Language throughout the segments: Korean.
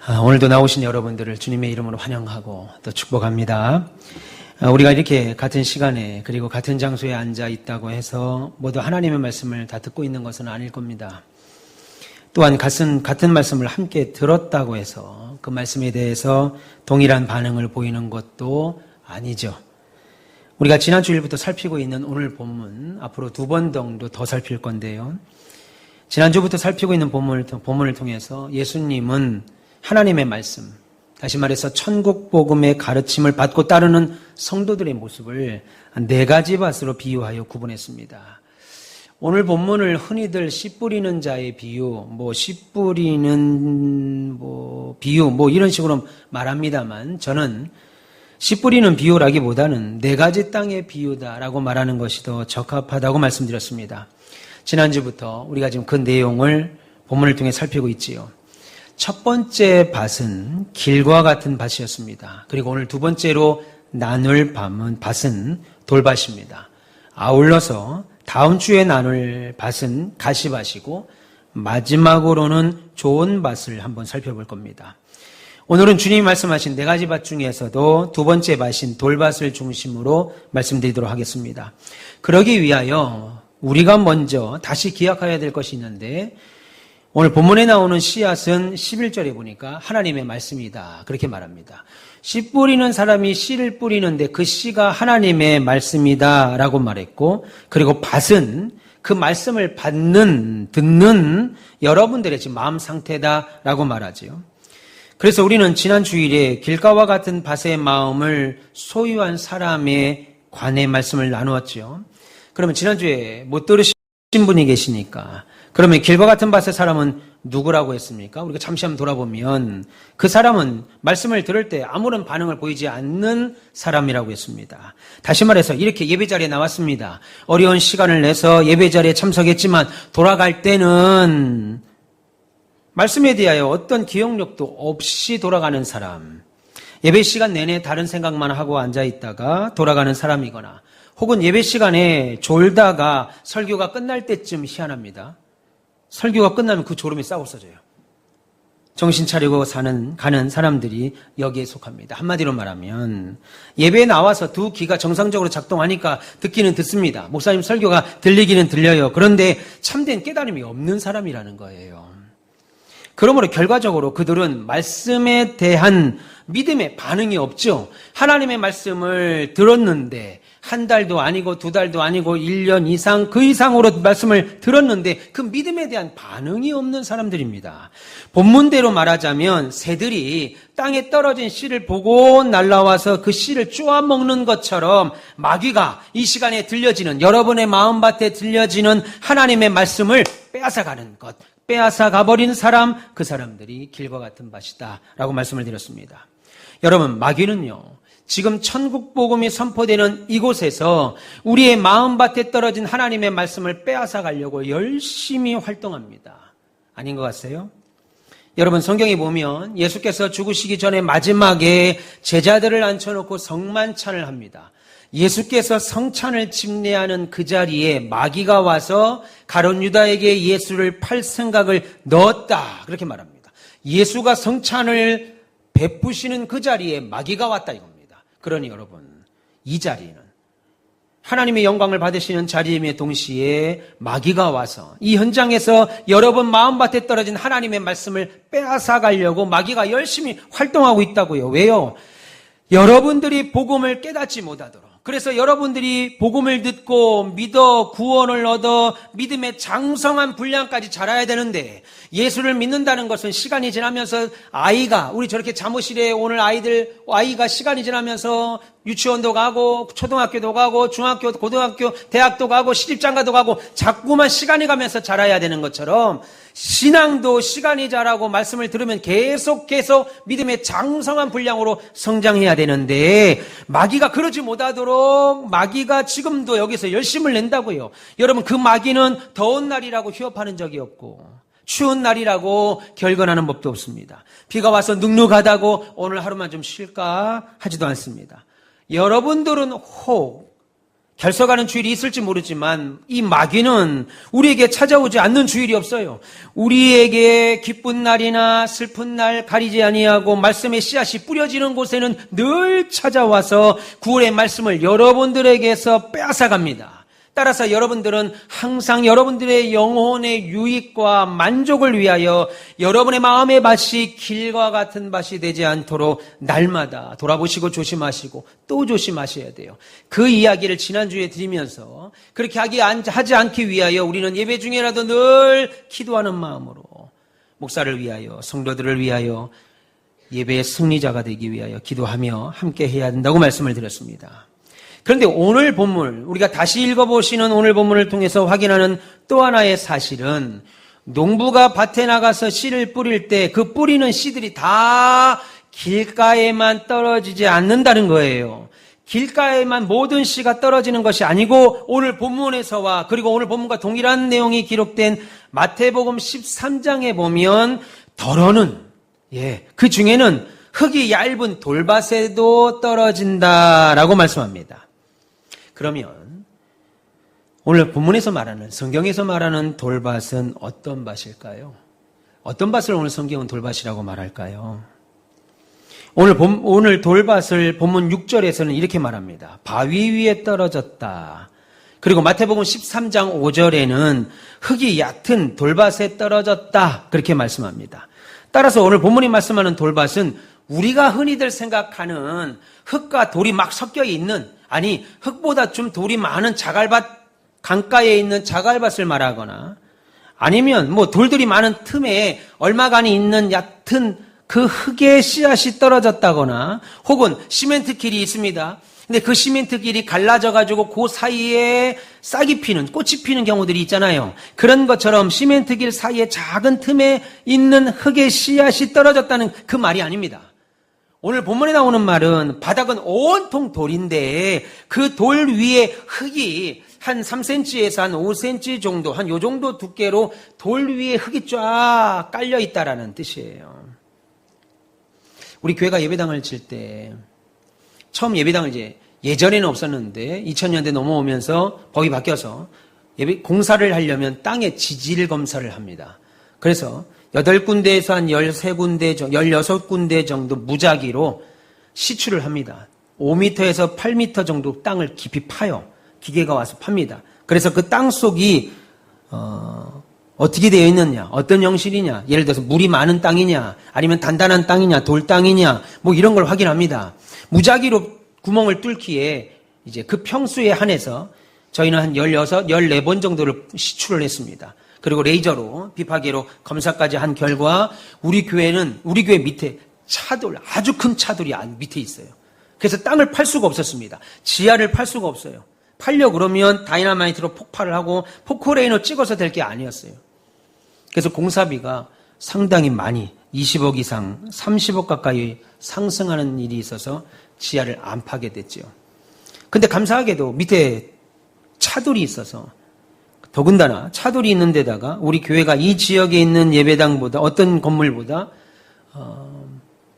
오늘도 나오신 여러분들을 주님의 이름으로 환영하고 또 축복합니다. 우리가 이렇게 같은 시간에 그리고 같은 장소에 앉아 있다고 해서 모두 하나님의 말씀을 다 듣고 있는 것은 아닐 겁니다. 또한 같은 말씀을 함께 들었다고 해서 그 말씀에 대해서 동일한 반응을 보이는 것도 아니죠. 우리가 지난 주일부터 살피고 있는 오늘 본문, 앞으로 2번 정도 더 살필 건데요. 지난주부터 살피고 있는 본문을 통해서 예수님은 하나님의 말씀, 다시 말해서 천국 복음의 가르침을 받고 따르는 성도들의 모습을 4가지 밭으로 비유하여 구분했습니다. 오늘 본문을 흔히들 씨 뿌리는 자의 비유, 씨 뿌리는 비유, 이런 식으로 말합니다만, 저는 씨 뿌리는 비유라기보다는 4가지 땅의 비유다라고 말하는 것이 더 적합하다고 말씀드렸습니다. 지난주부터 우리가 지금 그 내용을 본문을 통해 살피고 있지요. 첫 번째 밭은 길과 같은 밭이었습니다. 그리고 오늘 2번째로 나눌 밭은 돌밭입니다. 아울러서 다음 주에 나눌 밭은 가시밭이고 마지막으로는 좋은 밭을 한번 살펴볼 겁니다. 오늘은 주님이 말씀하신 4가지 밭 중에서도 2번째 밭인 돌밭을 중심으로 말씀드리도록 하겠습니다. 그러기 위하여 우리가 먼저 다시 기억해야 될 것이 있는데, 오늘 본문에 나오는 씨앗은 11절에 보니까 하나님의 말씀이다, 그렇게 말합니다. 씨 뿌리는 사람이 씨를 뿌리는데 그 씨가 하나님의 말씀이다 라고 말했고, 그리고 밭은 그 말씀을 듣는 여러분들의 지금 마음 상태다 라고 말하지요. 그래서 우리는 지난 주일에 길가와 같은 밭의 마음을 소유한 사람에 관해 말씀을 나누었죠. 그러면 지난주에 못 들으신 분이 계시니까, 그러면 길과 같은 밭의 사람은 누구라고 했습니까? 우리가 잠시 한번 돌아보면 그 사람은 말씀을 들을 때 아무런 반응을 보이지 않는 사람이라고 했습니다. 다시 말해서 이렇게 예배 자리에 나왔습니다. 어려운 시간을 내서 예배 자리에 참석했지만 돌아갈 때는 말씀에 대하여 어떤 기억력도 없이 돌아가는 사람, 예배 시간 내내 다른 생각만 하고 앉아있다가 돌아가는 사람이거나, 혹은 예배 시간에 졸다가 설교가 끝날 때쯤 희한합니다. 설교가 끝나면 그 졸음이 싹 없어져요. 정신 차리고 가는 사람들이 여기에 속합니다. 한마디로 말하면 예배에 나와서 2귀가 정상적으로 작동하니까 듣기는 듣습니다. 목사님 설교가 들리기는 들려요. 그런데 참된 깨달음이 없는 사람이라는 거예요. 그러므로 결과적으로 그들은 말씀에 대한 믿음의 반응이 없죠. 하나님의 말씀을 들었는데 1달도 아니고 2달도 아니고 1년 이상, 그 이상으로 말씀을 들었는데 그 믿음에 대한 반응이 없는 사람들입니다. 본문대로 말하자면 새들이 땅에 떨어진 씨를 보고 날아와서 그 씨를 쪼아 먹는 것처럼 마귀가 이 시간에 들려지는, 여러분의 마음밭에 들려지는 하나님의 말씀을 빼앗아가는 것, 빼앗아 가버린 사람, 그 사람들이 길과 같은 밭이다 라고 말씀을 드렸습니다. 여러분, 마귀는요, 지금 천국 복음이 선포되는 이곳에서 우리의 마음밭에 떨어진 하나님의 말씀을 빼앗아 가려고 열심히 활동합니다. 아닌 것 같아요? 여러분, 성경에 보면 예수께서 죽으시기 전에 마지막에 제자들을 앉혀놓고 성만찬을 합니다. 예수께서 성찬을 집례하는 그 자리에 마귀가 와서 가룟 유다에게 예수를 팔 생각을 넣었다, 그렇게 말합니다. 예수가 성찬을 베푸시는 그 자리에 마귀가 왔다 이겁니다. 그러니 여러분, 이 자리는 하나님의 영광을 받으시는 자리임에 동시에 마귀가 와서 이 현장에서 여러분 마음밭에 떨어진 하나님의 말씀을 빼앗아 가려고 마귀가 열심히 활동하고 있다고요. 왜요? 여러분들이 복음을 깨닫지 못하도록, 그래서 여러분들이 복음을 듣고 믿어 구원을 얻어 믿음의 장성한 분량까지 자라야 되는데, 예수를 믿는다는 것은 시간이 지나면서 우리 저렇게 사무실에 오늘 아이가 시간이 지나면서 유치원도 가고 초등학교도 가고 중학교, 고등학교, 대학도 가고 시집장가도 가고 자꾸만 시간이 가면서 자라야 되는 것처럼 신앙도 시간이 자라고 말씀을 들으면 계속 믿음의 장성한 분량으로 성장해야 되는데, 마귀가 그러지 못하도록 마귀가 지금도 여기서 열심을 낸다고요. 여러분, 그 마귀는 더운 날이라고 휴업하는 적이 없고 추운 날이라고 결건하는 법도 없습니다. 비가 와서 눅눅하다고 오늘 하루만 좀 쉴까 하지도 않습니다. 여러분들은 결석하는 주일이 있을지 모르지만 이 마귀는 우리에게 찾아오지 않는 주일이 없어요. 우리에게 기쁜 날이나 슬픈 날 가리지 아니하고 말씀의 씨앗이 뿌려지는 곳에는 늘 찾아와서 구원의 말씀을 여러분들에게서 빼앗아갑니다. 따라서 여러분들은 항상 여러분들의 영혼의 유익과 만족을 위하여 여러분의 마음의 밭이 길과 같은 밭이 되지 않도록 날마다 돌아보시고 조심하시고 또 조심하셔야 돼요. 그 이야기를 지난주에 드리면서 그렇게 하지 않기 위하여 우리는 예배 중에라도 늘 기도하는 마음으로 목사를 위하여 성도들을 위하여 예배의 승리자가 되기 위하여 기도하며 함께 해야 된다고 말씀을 드렸습니다. 그런데 오늘 본문, 우리가 다시 읽어보시는 오늘 본문을 통해서 확인하는 또 하나의 사실은 농부가 밭에 나가서 씨를 뿌릴 때 그 뿌리는 씨들이 다 길가에만 떨어지지 않는다는 거예요. 길가에만 모든 씨가 떨어지는 것이 아니고 오늘 본문에서와 그리고 오늘 본문과 동일한 내용이 기록된 마태복음 13장에 보면 덜어는 그 중에는 흙이 얇은 돌밭에도 떨어진다라고 말씀합니다. 그러면 오늘 본문에서 말하는 성경에서 말하는 돌밭은 어떤 밭일까요? 어떤 밭을 오늘 성경은 돌밭이라고 말할까요? 오늘 돌밭을 본문 6절에서는 이렇게 말합니다. 바위 위에 떨어졌다. 그리고 마태복음 13장 5절에는 흙이 얕은 돌밭에 떨어졌다. 그렇게 말씀합니다. 따라서 오늘 본문이 말씀하는 돌밭은 우리가 흔히들 생각하는 흙과 돌이 막 섞여 있는, 아니 흙보다 좀 돌이 많은 자갈밭, 강가에 있는 자갈밭을 말하거나 아니면 뭐 돌들이 많은 틈에 얼마간이 있는 얕은 그 흙에 씨앗이 떨어졌다거나 혹은 시멘트 길이 있습니다. 근데 그 시멘트 길이 갈라져 가지고 그 사이에 싹이 피는, 꽃이 피는 경우들이 있잖아요. 그런 것처럼 시멘트 길 사이에 작은 틈에 있는 흙의 씨앗이 떨어졌다는 그 말이 아닙니다. 오늘 본문에 나오는 말은 바닥은 온통 돌인데 그 돌 위에 흙이 한 3cm에서 한 5cm 정도, 한 요 정도 두께로 돌 위에 흙이 쫙 깔려 있다라는 뜻이에요. 우리 교회가 예배당을 칠 때 처음 예배당을 이제 예전에는 없었는데 2000년대 넘어오면서 법이 바뀌어서 공사를 하려면 땅의 지질 검사를 합니다. 그래서 8군데에서 한 13군데, 16군데 정도 무작위로 시추를 합니다. 5m에서 8m 정도 땅을 깊이 파요. 기계가 와서 팝니다. 그래서 그 땅 속이 어떻게 되어 있느냐, 어떤 형식이냐, 예를 들어서 물이 많은 땅이냐, 아니면 단단한 땅이냐, 돌땅이냐, 뭐 이런 걸 확인합니다. 무작위로 구멍을 뚫기에 이제 그 평수에 한해서 저희는 한 16, 14번 정도를 시추를 했습니다. 그리고 레이저로, 비파기로 검사까지 한 결과 우리 교회 밑에 차돌, 아주 큰 차돌이 밑에 있어요. 그래서 땅을 팔 수가 없었습니다. 지하를 팔 수가 없어요. 팔려 그러면 다이너마이트로 폭발을 하고 포크레인으로 찍어서 될 게 아니었어요. 그래서 공사비가 상당히 많이 20억 이상 30억 가까이 상승하는 일이 있어서 지하를 안 파게 됐죠. 근데 감사하게도 밑에 차돌이 있어서 더군다나 차돌이 있는 데다가 우리 교회가 이 지역에 있는 예배당보다 어떤 건물보다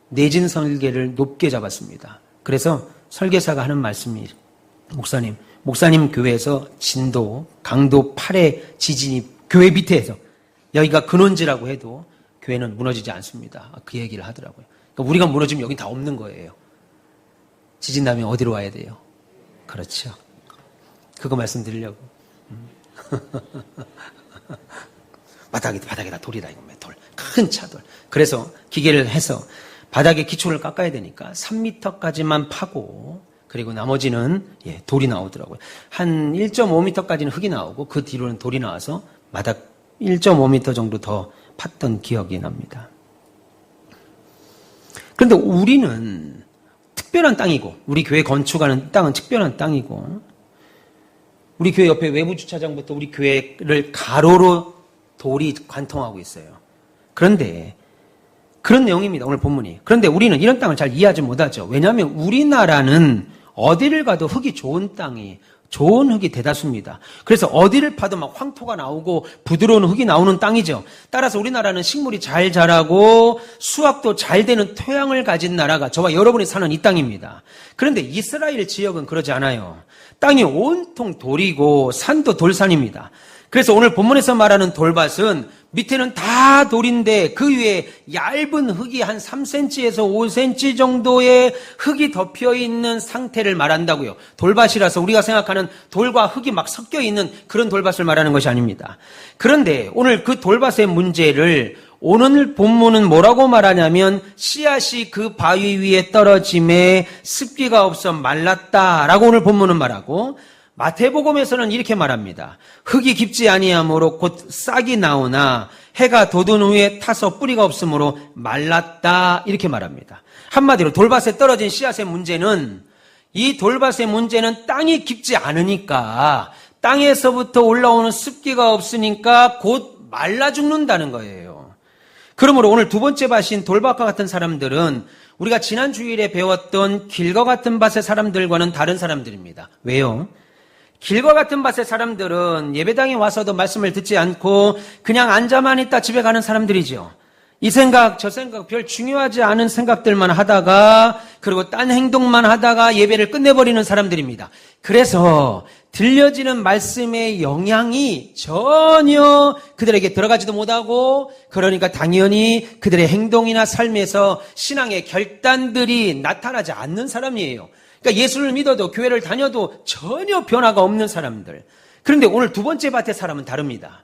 내진 설계를 높게 잡았습니다. 그래서 설계사가 하는 말씀이 목사님 교회에서 진도, 강도 8의 지진이 교회 밑에서 여기가 근원지라고 해도 교회는 무너지지 않습니다. 그 얘기를 하더라고요. 그러니까 우리가 무너지면 여기 다 없는 거예요. 지진 나면 어디로 와야 돼요? 그렇죠. 그거 말씀드리려고. 바닥에다 돌이다 이거면 돌. 큰 차돌. 그래서 기계를 해서 바닥에 기초를 깎아야 되니까 3m까지만 파고 그리고 나머지는 돌이 나오더라고요. 한 1.5m까지는 흙이 나오고 그 뒤로는 돌이 나와서 바닥 1.5m 정도 더 팠던 기억이 납니다. 그런데 우리는 특별한 땅이고 우리 교회 건축하는 땅은 특별한 땅이고 우리 교회 옆에 외부 주차장부터 우리 교회를 가로로 돌이 관통하고 있어요. 그런데 그런 내용입니다. 오늘 본문이. 그런데 우리는 이런 땅을 잘 이해하지 못하죠. 왜냐하면 우리나라는 어디를 가도 흙이 좋은 땅이 좋은 흙이 대다수입니다. 그래서 어디를 파도 막 황토가 나오고 부드러운 흙이 나오는 땅이죠. 따라서 우리나라는 식물이 잘 자라고 수확도 잘 되는 토양을 가진 나라가 저와 여러분이 사는 이 땅입니다. 그런데 이스라엘 지역은 그러지 않아요. 땅이 온통 돌이고 산도 돌산입니다. 그래서 오늘 본문에서 말하는 돌밭은 밑에는 다 돌인데 그 위에 얇은 흙이 한 3cm에서 5cm 정도의 흙이 덮여 있는 상태를 말한다고요. 돌밭이라서 우리가 생각하는 돌과 흙이 막 섞여 있는 그런 돌밭을 말하는 것이 아닙니다. 그런데 오늘 그 돌밭의 문제를 오늘 본문은 뭐라고 말하냐면 씨앗이 그 바위 위에 떨어짐에 습기가 없어 말랐다라고 오늘 본문은 말하고, 마태복음에서는 이렇게 말합니다. 흙이 깊지 아니하므로 곧 싹이 나오나 해가 돋은 후에 타서 뿌리가 없으므로 말랐다 이렇게 말합니다. 한마디로 돌밭에 떨어진 씨앗의 문제는, 이 돌밭의 문제는 땅이 깊지 않으니까, 땅에서부터 올라오는 습기가 없으니까 곧 말라 죽는다는 거예요. 그러므로 오늘 두 번째 밭인 돌밭과 같은 사람들은 우리가 지난 주일에 배웠던 길과 같은 밭의 사람들과는 다른 사람들입니다. 왜요? 길과 같은 밭의 사람들은 예배당에 와서도 말씀을 듣지 않고 그냥 앉아만 있다 집에 가는 사람들이죠. 이 생각 저 생각 별 중요하지 않은 생각들만 하다가, 그리고 딴 행동만 하다가 예배를 끝내버리는 사람들입니다. 그래서 들려지는 말씀의 영향이 전혀 그들에게 들어가지도 못하고, 그러니까 당연히 그들의 행동이나 삶에서 신앙의 결단들이 나타나지 않는 사람이에요. 그러니까 예수를 믿어도 교회를 다녀도 전혀 변화가 없는 사람들. 그런데 오늘 두 번째 밭의 사람은 다릅니다.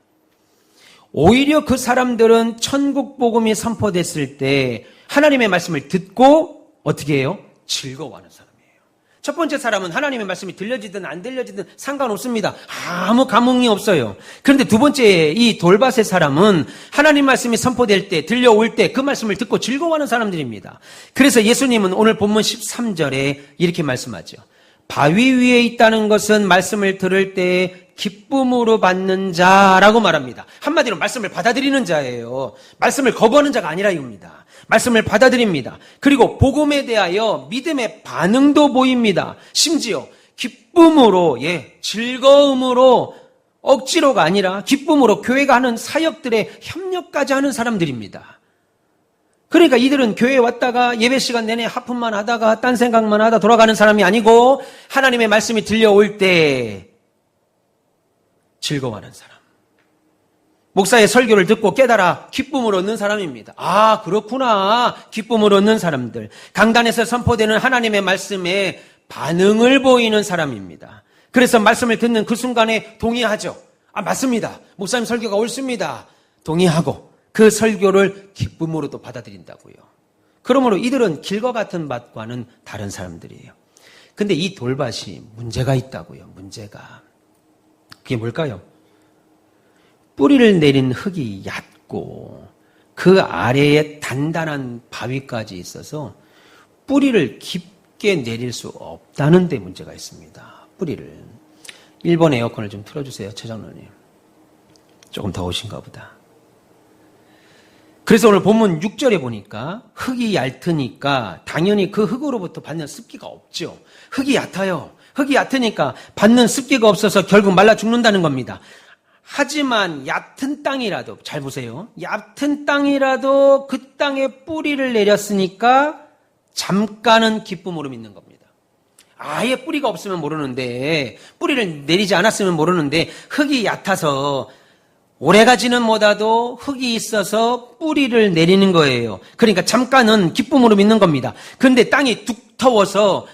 오히려 그 사람들은 천국 복음이 선포됐을 때 하나님의 말씀을 듣고 어떻게 해요? 즐거워하는 사람이에요. 첫 번째 사람은 하나님의 말씀이 들려지든 안 들려지든 상관없습니다. 아무 감흥이 없어요. 그런데 두 번째 이 돌밭의 사람은 하나님 말씀이 선포될 때, 들려올 때 그 말씀을 듣고 즐거워하는 사람들입니다. 그래서 예수님은 오늘 본문 13절에 이렇게 말씀하죠. 바위 위에 있다는 것은 말씀을 들을 때 기쁨으로 받는 자라고 말합니다. 한마디로 말씀을 받아들이는 자예요. 말씀을 거부하는 자가 아니라 이겁니다. 말씀을 받아들입니다. 그리고 복음에 대하여 믿음의 반응도 보입니다. 심지어 기쁨으로, 즐거움으로, 억지로가 아니라 기쁨으로 교회가 하는 사역들에 협력까지 하는 사람들입니다. 그러니까 이들은 교회에 왔다가 예배 시간 내내 하품만 하다가 딴 생각만 하다 돌아가는 사람이 아니고, 하나님의 말씀이 들려올 때 즐거워하는 사람. 목사의 설교를 듣고 깨달아 기쁨을 얻는 사람입니다. 아, 그렇구나. 기쁨을 얻는 사람들. 강단에서 선포되는 하나님의 말씀에 반응을 보이는 사람입니다. 그래서 말씀을 듣는 그 순간에 동의하죠. 아, 맞습니다. 목사님 설교가 옳습니다. 동의하고 그 설교를 기쁨으로 또 받아들인다고요. 그러므로 이들은 길과 같은 밭과는 다른 사람들이에요. 근데 이 돌밭이 문제가 있다고요. 문제가. 그게 뭘까요? 뿌리를 내린 흙이 얕고 그 아래에 단단한 바위까지 있어서 뿌리를 깊게 내릴 수 없다는 데 문제가 있습니다. 뿌리를. 1번 에어컨을 좀 틀어주세요. 최 장로님. 조금 더우신가 보다. 그래서 오늘 본문 6절에 보니까 흙이 얇으니까 당연히 그 흙으로부터 받는 습기가 없죠. 흙이 얕아요. 흙이 얕으니까 받는 습기가 없어서 결국 말라 죽는다는 겁니다. 하지만 얕은 땅이라도, 잘 보세요. 얕은 땅이라도 그 땅에 뿌리를 내렸으니까 잠깐은 기쁨으로 믿는 겁니다. 아예 뿌리가 없으면 모르는데, 뿌리를 내리지 않았으면 모르는데 흙이 얕아서 오래가지는 못하도 흙이 있어서 뿌리를 내리는 거예요. 그러니까 잠깐은 기쁨으로 믿는 겁니다. 그런데 땅이 두터워서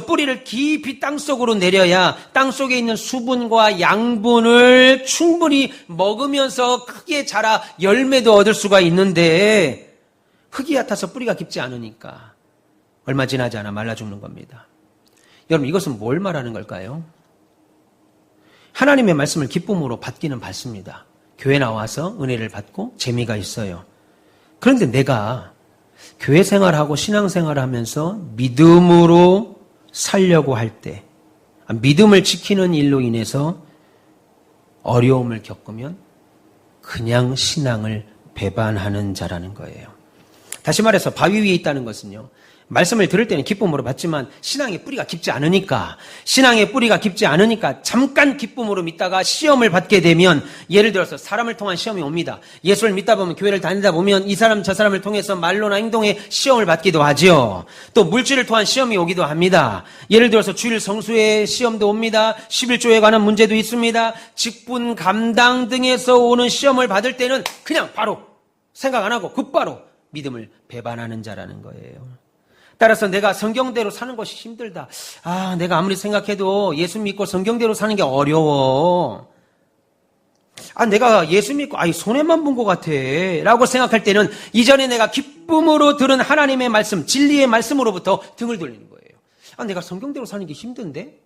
뿌리를 깊이 땅속으로 내려야 땅속에 있는 수분과 양분을 충분히 먹으면서 크게 자라 열매도 얻을 수가 있는데, 흙이 얕아서 뿌리가 깊지 않으니까 얼마 지나지 않아 말라 죽는 겁니다. 여러분, 이것은 뭘 말하는 걸까요? 하나님의 말씀을 기쁨으로 받기는 받습니다. 교회 나와서 은혜를 받고 재미가 있어요. 그런데 내가 교회 생활하고 신앙생활을 하면서 믿음으로 살려고 할 때, 믿음을 지키는 일로 인해서 어려움을 겪으면 그냥 신앙을 배반하는 자라는 거예요. 다시 말해서 바위 위에 있다는 것은요, 말씀을 들을 때는 기쁨으로 받지만 신앙의 뿌리가 깊지 않으니까 잠깐 기쁨으로 믿다가 시험을 받게 되면 예를 들어서 사람을 통한 시험이 옵니다. 예수를 믿다 보면 교회를 다니다 보면 이 사람 저 사람을 통해서 말로나 행동에 시험을 받기도 하죠. 또 물질을 통한 시험이 오기도 합니다. 예를 들어서 주일 성수의 시험도 옵니다. 11조에 관한 문제도 있습니다. 직분 감당 등에서 오는 시험을 받을 때는 그냥 바로 생각 안 하고 곧바로 믿음을 배반하는 자라는 거예요. 따라서 내가 성경대로 사는 것이 힘들다. 내가 아무리 생각해도 예수 믿고 성경대로 사는 게 어려워. 내가 예수 믿고 손해만 본 것 같아 라고 생각할 때는 이전에 내가 기쁨으로 들은 하나님의 말씀, 진리의 말씀으로부터 등을 돌리는 거예요. 내가 성경대로 사는 게 힘든데?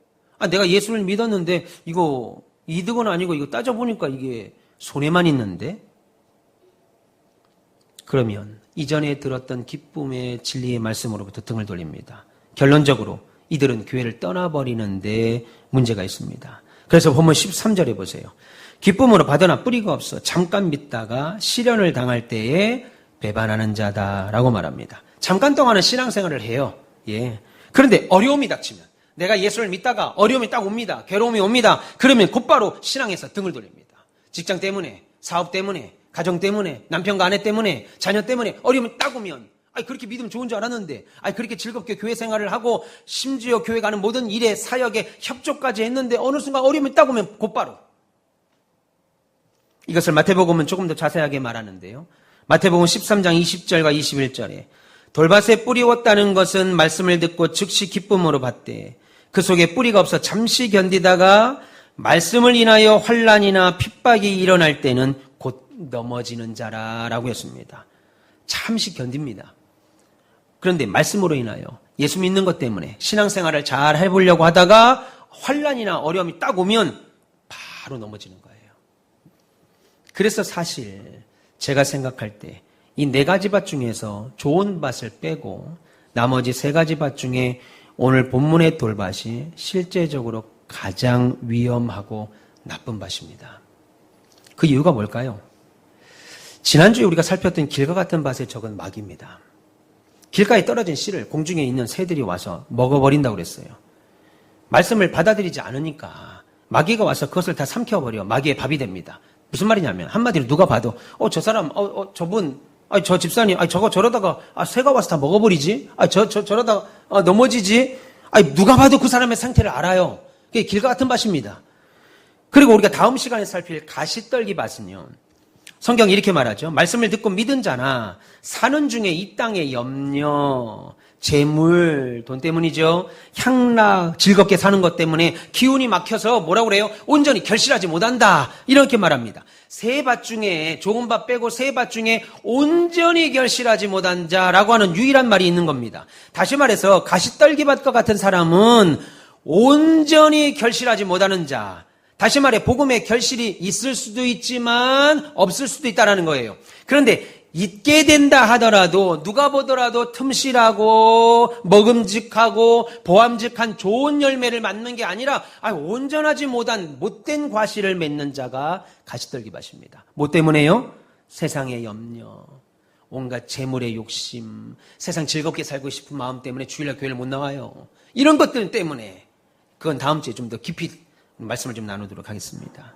내가 예수를 믿었는데 이거 이득은 아니고 이거 따져보니까 이게 손해만 있는데? 그러면 이전에 들었던 기쁨의 진리의 말씀으로부터 등을 돌립니다. 결론적으로 이들은 교회를 떠나버리는데 문제가 있습니다. 그래서 본문 13절에 보세요. 기쁨으로 받으나 뿌리가 없어 잠깐 믿다가 시련을 당할 때에 배반하는 자다라고 말합니다. 잠깐 동안은 신앙생활을 해요. 예. 그런데 어려움이 닥치면 내가 예수를 믿다가 어려움이 딱 옵니다. 괴로움이 옵니다. 그러면 곧바로 신앙에서 등을 돌립니다. 직장 때문에, 사업 때문에, 가정 때문에, 남편과 아내 때문에, 자녀 때문에 어려움이 딱 오면 그렇게 믿으면 좋은 줄 알았는데 그렇게 즐겁게 교회 생활을 하고 심지어 교회 가는 모든 일에 사역에 협조까지 했는데 어느 순간 어려움이 딱 오면 곧바로 이것을 마태복음은 조금 더 자세하게 말하는데요. 마태복음 13장 20절과 21절에 돌밭에 뿌리웠다는 것은 말씀을 듣고 즉시 기쁨으로 받되 그 속에 뿌리가 없어 잠시 견디다가 말씀을 인하여 환난이나 핍박이 일어날 때는 곧 넘어지는 자라라고 했습니다. 잠시 견딥니다. 그런데 말씀으로 인하여 예수 믿는 것 때문에 신앙생활을 잘 해보려고 하다가 환난이나 어려움이 딱 오면 바로 넘어지는 거예요. 그래서 사실 제가 생각할 때 이 4가지 밭 중에서 좋은 밭을 빼고 나머지 3가지 밭 중에 오늘 본문의 돌밭이 실제적으로 가장 위험하고 나쁜 밭입니다. 그 이유가 뭘까요? 지난주에 우리가 살폈던 길과 같은 밭에 적은 마귀입니다. 길가에 떨어진 씨를 공중에 있는 새들이 와서 먹어버린다고 그랬어요. 말씀을 받아들이지 않으니까 마귀가 와서 그것을 다 삼켜버려 마귀의 밥이 됩니다. 무슨 말이냐면 한마디로 누가 봐도 저 사람, 저분, 저 집사님, 저거 저러다가 새가 와서 다 먹어버리지? 저러다가 넘어지지? 누가 봐도 그 사람의 상태를 알아요. 그게 길과 같은 밭입니다. 그리고 우리가 다음 시간에 살필 가시떨기 밭은요. 성경이 이렇게 말하죠. 말씀을 듣고 믿은 자나 사는 중에 이 땅의 염려, 재물, 돈 때문이죠. 향락, 즐겁게 사는 것 때문에 기운이 막혀서 뭐라고 그래요? 온전히 결실하지 못한다. 이렇게 말합니다. 3밭 중에 좋은 밭 빼고 3밭 중에 온전히 결실하지 못한 자라고 하는 유일한 말이 있는 겁니다. 다시 말해서 가시떨기밭과 같은 사람은 온전히 결실하지 못하는 자. 다시 말해 복음의 결실이 있을 수도 있지만 없을 수도 있다는 거예요. 그런데 있게 된다 하더라도 누가 보더라도 틈실하고 먹음직하고 보암직한 좋은 열매를 맺는 게 아니라 온전하지 못한 못된 과실을 맺는 자가 가시떨기밭입니다. 뭐 때문에요? 세상의 염려, 온갖 재물의 욕심, 세상 즐겁게 살고 싶은 마음 때문에 주일날 교회를 못 나와요. 이런 것들 때문에 그건 다음 주에 좀 더 깊이 말씀을 좀 나누도록 하겠습니다.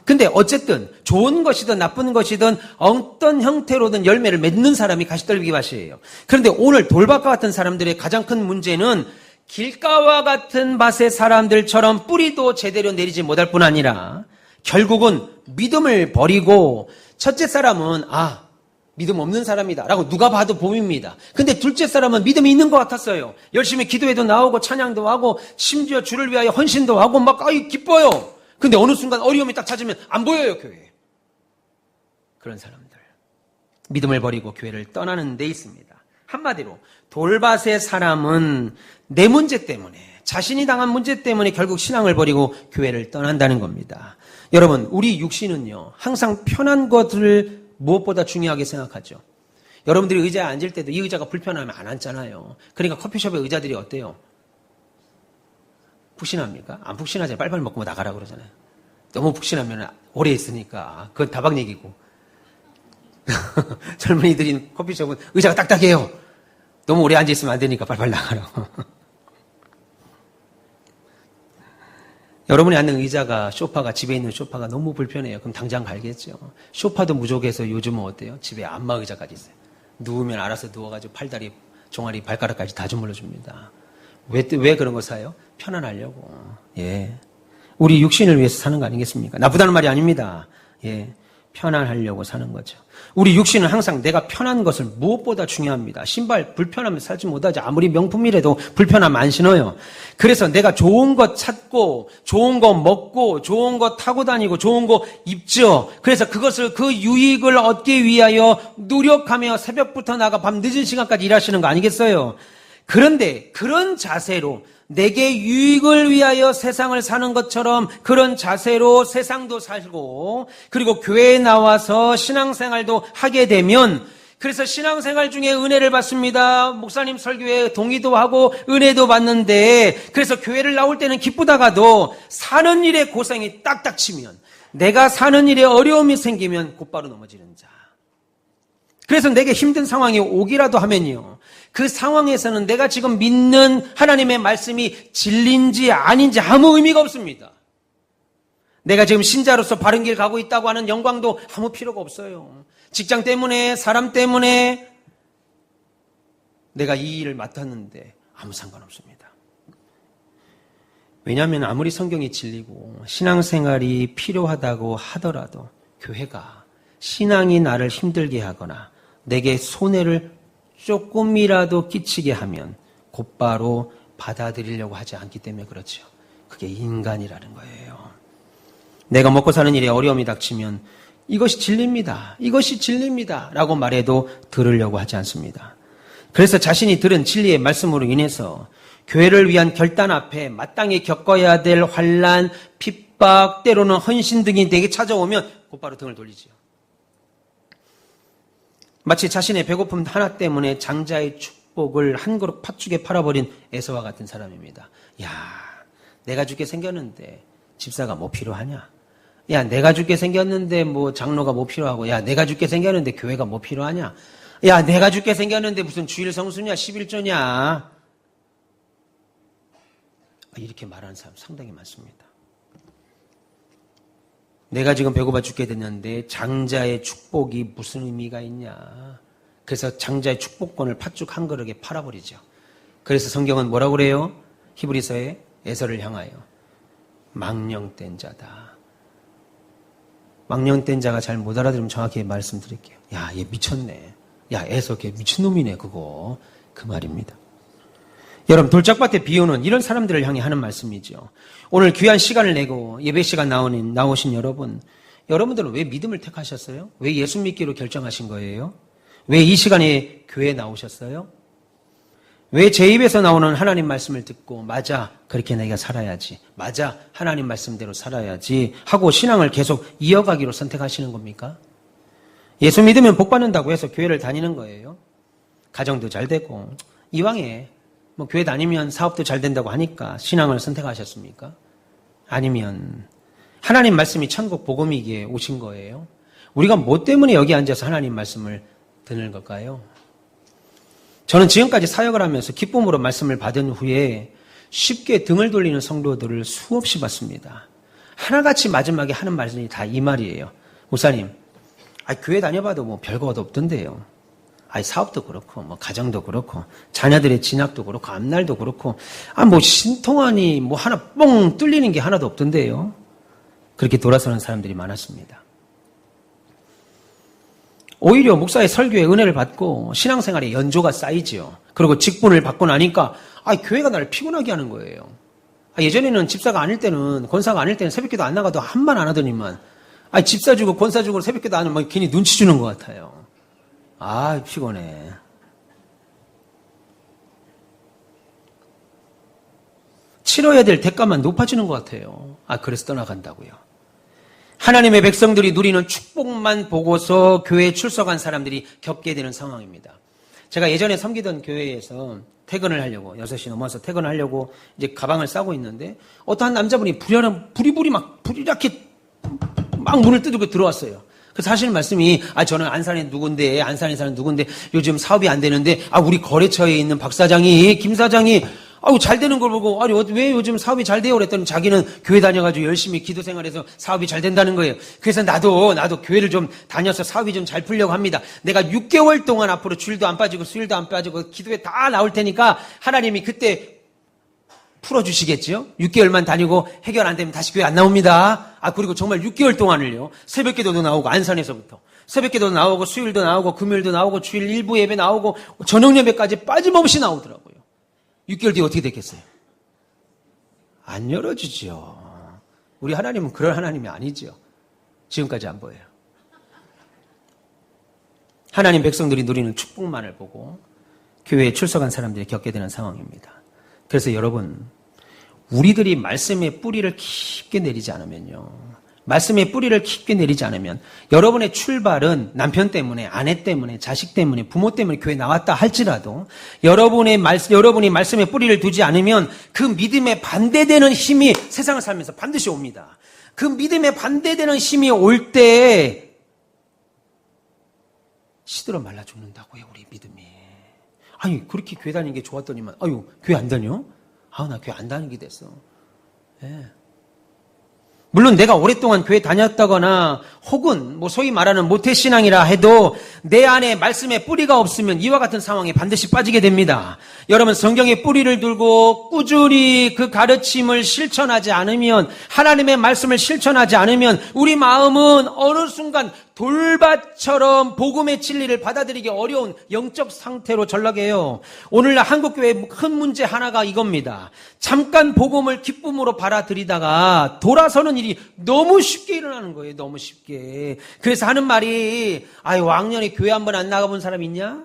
근데 어쨌든 좋은 것이든 나쁜 것이든 어떤 형태로든 열매를 맺는 사람이 가시떨기밭이에요. 그런데 오늘 돌밭과 같은 사람들의 가장 큰 문제는 길가와 같은 밭의 사람들처럼 뿌리도 제대로 내리지 못할 뿐 아니라 결국은 믿음을 버리고 첫째 사람은 믿음 없는 사람이다 라고 누가 봐도 봄입니다. 근데 둘째 사람은 믿음이 있는 것 같았어요. 열심히 기도회도 나오고 찬양도 하고 심지어 주를 위하여 헌신도 하고 막 기뻐요. 근데 어느 순간 어려움이 딱 찾으면 안 보여요, 교회에. 그런 사람들. 믿음을 버리고 교회를 떠나는 데 있습니다. 한마디로 돌밭의 사람은 내 문제 때문에 자신이 당한 문제 때문에 결국 신앙을 버리고 교회를 떠난다는 겁니다. 여러분, 우리 육신은요 항상 편한 것을 무엇보다 중요하게 생각하죠. 여러분들이 의자에 앉을 때도 이 의자가 불편하면 안 앉잖아요. 그러니까 커피숍의 의자들이 어때요? 푹신합니까? 안 푹신하잖아요. 빨리빨리 먹고 나가라 그러잖아요. 너무 푹신하면 오래 있으니까 그건 다박 얘기고 젊은이들이 커피숍은 의자가 딱딱해요. 너무 오래 앉아있으면 안 되니까 빨리빨리 나가라고. 여러분이 앉는 의자가, 소파가, 집에 있는 소파가 너무 불편해요. 그럼 당장 갈겠죠. 소파도 부족해서 요즘은 어때요? 집에 안마 의자까지 있어요. 누우면 알아서 누워가지고 팔다리, 종아리, 발가락까지 다 주물러 줍니다. 왜 그런 거 사요? 편안하려고. 예. 우리 육신을 위해서 사는 거 아니겠습니까? 나쁘다는 말이 아닙니다. 예. 편안하려고 사는 거죠. 우리 육신은 항상 내가 편한 것을 무엇보다 중요합니다. 신발 불편하면 살지 못하지. 아무리 명품이라도 불편하면 안 신어요. 그래서 내가 좋은 것 찾고 좋은 거 먹고 좋은 거 타고 다니고 좋은 거 입죠. 그래서 그 유익을 얻기 위하여 노력하며 새벽부터 나가 밤 늦은 시간까지 일하시는 거 아니겠어요? 그런데 그런 자세로 내게 유익을 위하여 세상을 사는 것처럼 그런 자세로 세상도 살고 그리고 교회에 나와서 신앙생활도 하게 되면 그래서 신앙생활 중에 은혜를 받습니다. 목사님 설교에 동의도 하고 은혜도 받는데 그래서 교회를 나올 때는 기쁘다가도 사는 일에 고생이 딱딱 치면 내가 사는 일에 어려움이 생기면 곧바로 넘어지는 자. 그래서 내게 힘든 상황이 오기라도 하면요. 그 상황에서는 내가 지금 믿는 하나님의 말씀이 진리인지 아닌지 아무 의미가 없습니다. 내가 지금 신자로서 바른 길 가고 있다고 하는 영광도 아무 필요가 없어요. 직장 때문에, 사람 때문에 내가 이 일을 맡았는데 아무 상관없습니다. 왜냐하면 아무리 성경이 진리고 신앙생활이 필요하다고 하더라도 교회가 신앙이 나를 힘들게 하거나 내게 손해를 조금이라도 끼치게 하면 곧바로 받아들이려고 하지 않기 때문에 그렇죠. 그게 인간이라는 거예요. 내가 먹고 사는 일에 어려움이 닥치면 이것이 진리입니다. 이것이 진리입니다. 라고 말해도 들으려고 하지 않습니다. 그래서 자신이 들은 진리의 말씀으로 인해서 교회를 위한 결단 앞에 마땅히 겪어야 될 환난, 핍박, 때로는 헌신 등이 내게 찾아오면 곧바로 등을 돌리지요. 마치 자신의 배고픔 하나 때문에 장자의 축복을 한 그릇 팥죽에 팔아버린 에서와 같은 사람입니다. 야, 내가 죽게 생겼는데 집사가 뭐 필요하냐? 야, 내가 죽게 생겼는데 뭐 장로가 뭐 필요하고, 야, 내가 죽게 생겼는데 교회가 뭐 필요하냐? 야, 내가 죽게 생겼는데 무슨 주일 성수냐, 11조냐? 이렇게 말하는 사람 상당히 많습니다. 내가 지금 배고파 죽게 됐는데 장자의 축복이 무슨 의미가 있냐. 그래서 장자의 축복권을 팥죽 한 그릇에 팔아버리죠. 그래서 성경은 뭐라고 그래요? 히브리서에 에서를 향하여 망령된 자다. 망령된 자가 잘 못 알아들으면 정확히 말씀드릴게요. 야, 얘 미쳤네. 야, 에서 걔 미친놈이네 그거. 그 말입니다. 여러분, 돌짝밭의 비유는 이런 사람들을 향해 하는 말씀이죠. 오늘 귀한 시간을 내고 예배 시간 나오신 여러분들은 왜 믿음을 택하셨어요? 왜 예수 믿기로 결정하신 거예요? 왜 이 시간에 교회에 나오셨어요? 왜 제 입에서 나오는 하나님 말씀을 듣고 맞아, 그렇게 내가 살아야지, 맞아, 하나님 말씀대로 살아야지 하고 신앙을 계속 이어가기로 선택하시는 겁니까? 예수 믿으면 복 받는다고 해서 교회를 다니는 거예요. 가정도 잘 되고 이왕에 뭐 교회 다니면 사업도 잘 된다고 하니까 신앙을 선택하셨습니까? 아니면 하나님 말씀이 천국 복음이기에 오신 거예요? 우리가 뭐 때문에 여기 앉아서 하나님 말씀을 듣는 걸까요? 저는 지금까지 사역을 하면서 기쁨으로 말씀을 받은 후에 쉽게 등을 돌리는 성도들을 수없이 봤습니다. 하나같이 마지막에 하는 말씀이 다 이 말이에요. 목사님, 교회 다녀봐도 뭐 별거도 없던데요. 사업도 그렇고, 뭐, 가정도 그렇고, 자녀들의 진학도 그렇고, 앞날도 그렇고, 뭐, 신통하니, 뭐, 하나 뻥 뚫리는 게 하나도 없던데요. 그렇게 돌아서는 사람들이 많았습니다. 오히려 목사의 설교에 은혜를 받고, 신앙생활에 연조가 쌓이지요. 그리고 직분을 받고 나니까, 교회가 나를 피곤하게 하는 거예요. 예전에는 집사가 아닐 때는, 권사가 아닐 때는 새벽기도 안 나가도 한 말 안 하더니만, 집사 주고 권사 주고 새벽기도 안 하면 괜히 눈치 주는 것 같아요. 피곤해. 치러야 될 대가만 높아지는 것 같아요. 그래서 떠나간다고요. 하나님의 백성들이 누리는 축복만 보고서 교회에 출석한 사람들이 겪게 되는 상황입니다. 제가 예전에 섬기던 교회에서 퇴근을 하려고, 6시 넘어서 퇴근하려고 이제 가방을 싸고 있는데, 어떠한 남자분이 부리부리 막, 불이 이렇게 막 문을 두드리고 들어왔어요. 그 사실 말씀이, 저는 안산에 누군데, 안산에 사는 누군데, 요즘 사업이 안 되는데, 우리 거래처에 있는 박 사장이, 김 사장이, 잘 되는 걸 보고, 왜 요즘 사업이 잘 돼요? 그랬더니 자기는 교회 다녀가지고 열심히 기도 생활해서 사업이 잘 된다는 거예요. 그래서 나도 교회를 좀 다녀서 사업이 좀 잘 풀려고 합니다. 내가 6개월 동안 앞으로 주일도 안 빠지고 수일도 안 빠지고 기도에 다 나올 테니까 하나님이 그때 풀어주시겠죠? 6개월만 다니고 해결 안 되면 다시 교회 안 나옵니다. 그리고 정말 6개월 동안을요. 새벽 기도도 나오고, 안산에서부터. 새벽 기도도 나오고, 수요일도 나오고, 금요일도 나오고, 주일 일부 예배 나오고, 저녁 예배까지 빠짐없이 나오더라고요. 6개월 뒤에 어떻게 됐겠어요? 안 열어주죠. 우리 하나님은 그런 하나님이 아니죠. 지금까지 안 보여요. 하나님 백성들이 누리는 축복만을 보고 교회에 출석한 사람들이 겪게 되는 상황입니다. 그래서 여러분, 우리들이 말씀의 뿌리를 깊게 내리지 않으면요. 말씀의 뿌리를 깊게 내리지 않으면 여러분의 출발은 남편 때문에, 아내 때문에, 자식 때문에, 부모 때문에 교회 나왔다 할지라도 여러분이 말씀의 뿌리를 두지 않으면 그 믿음에 반대되는 힘이 세상을 살면서 반드시 옵니다. 그 믿음에 반대되는 힘이 올 때 시들어 말라 죽는다고요, 우리 믿음이. 그렇게 교회 다니는 게 좋았더니만, 교회 안 다녀? 나 교회 안 다니게 됐어. 예. 물론 내가 오랫동안 교회 다녔다거나 혹은 소위 말하는 모태신앙이라 해도 내 안에 말씀의 뿌리가 없으면 이와 같은 상황에 반드시 빠지게 됩니다. 여러분, 성경의 뿌리를 들고 꾸준히 그 가르침을 실천하지 않으면, 하나님의 말씀을 실천하지 않으면 우리 마음은 어느 순간 돌밭처럼 복음의 진리를 받아들이기 어려운 영적 상태로 전락해요. 오늘날 한국교회의 큰 문제 하나가 이겁니다. 잠깐 복음을 기쁨으로 받아들이다가 돌아서는 일이 너무 쉽게 일어나는 거예요. 너무 쉽게. 그래서 하는 말이, 왕년에 교회 한번 안 나가본 사람 있냐?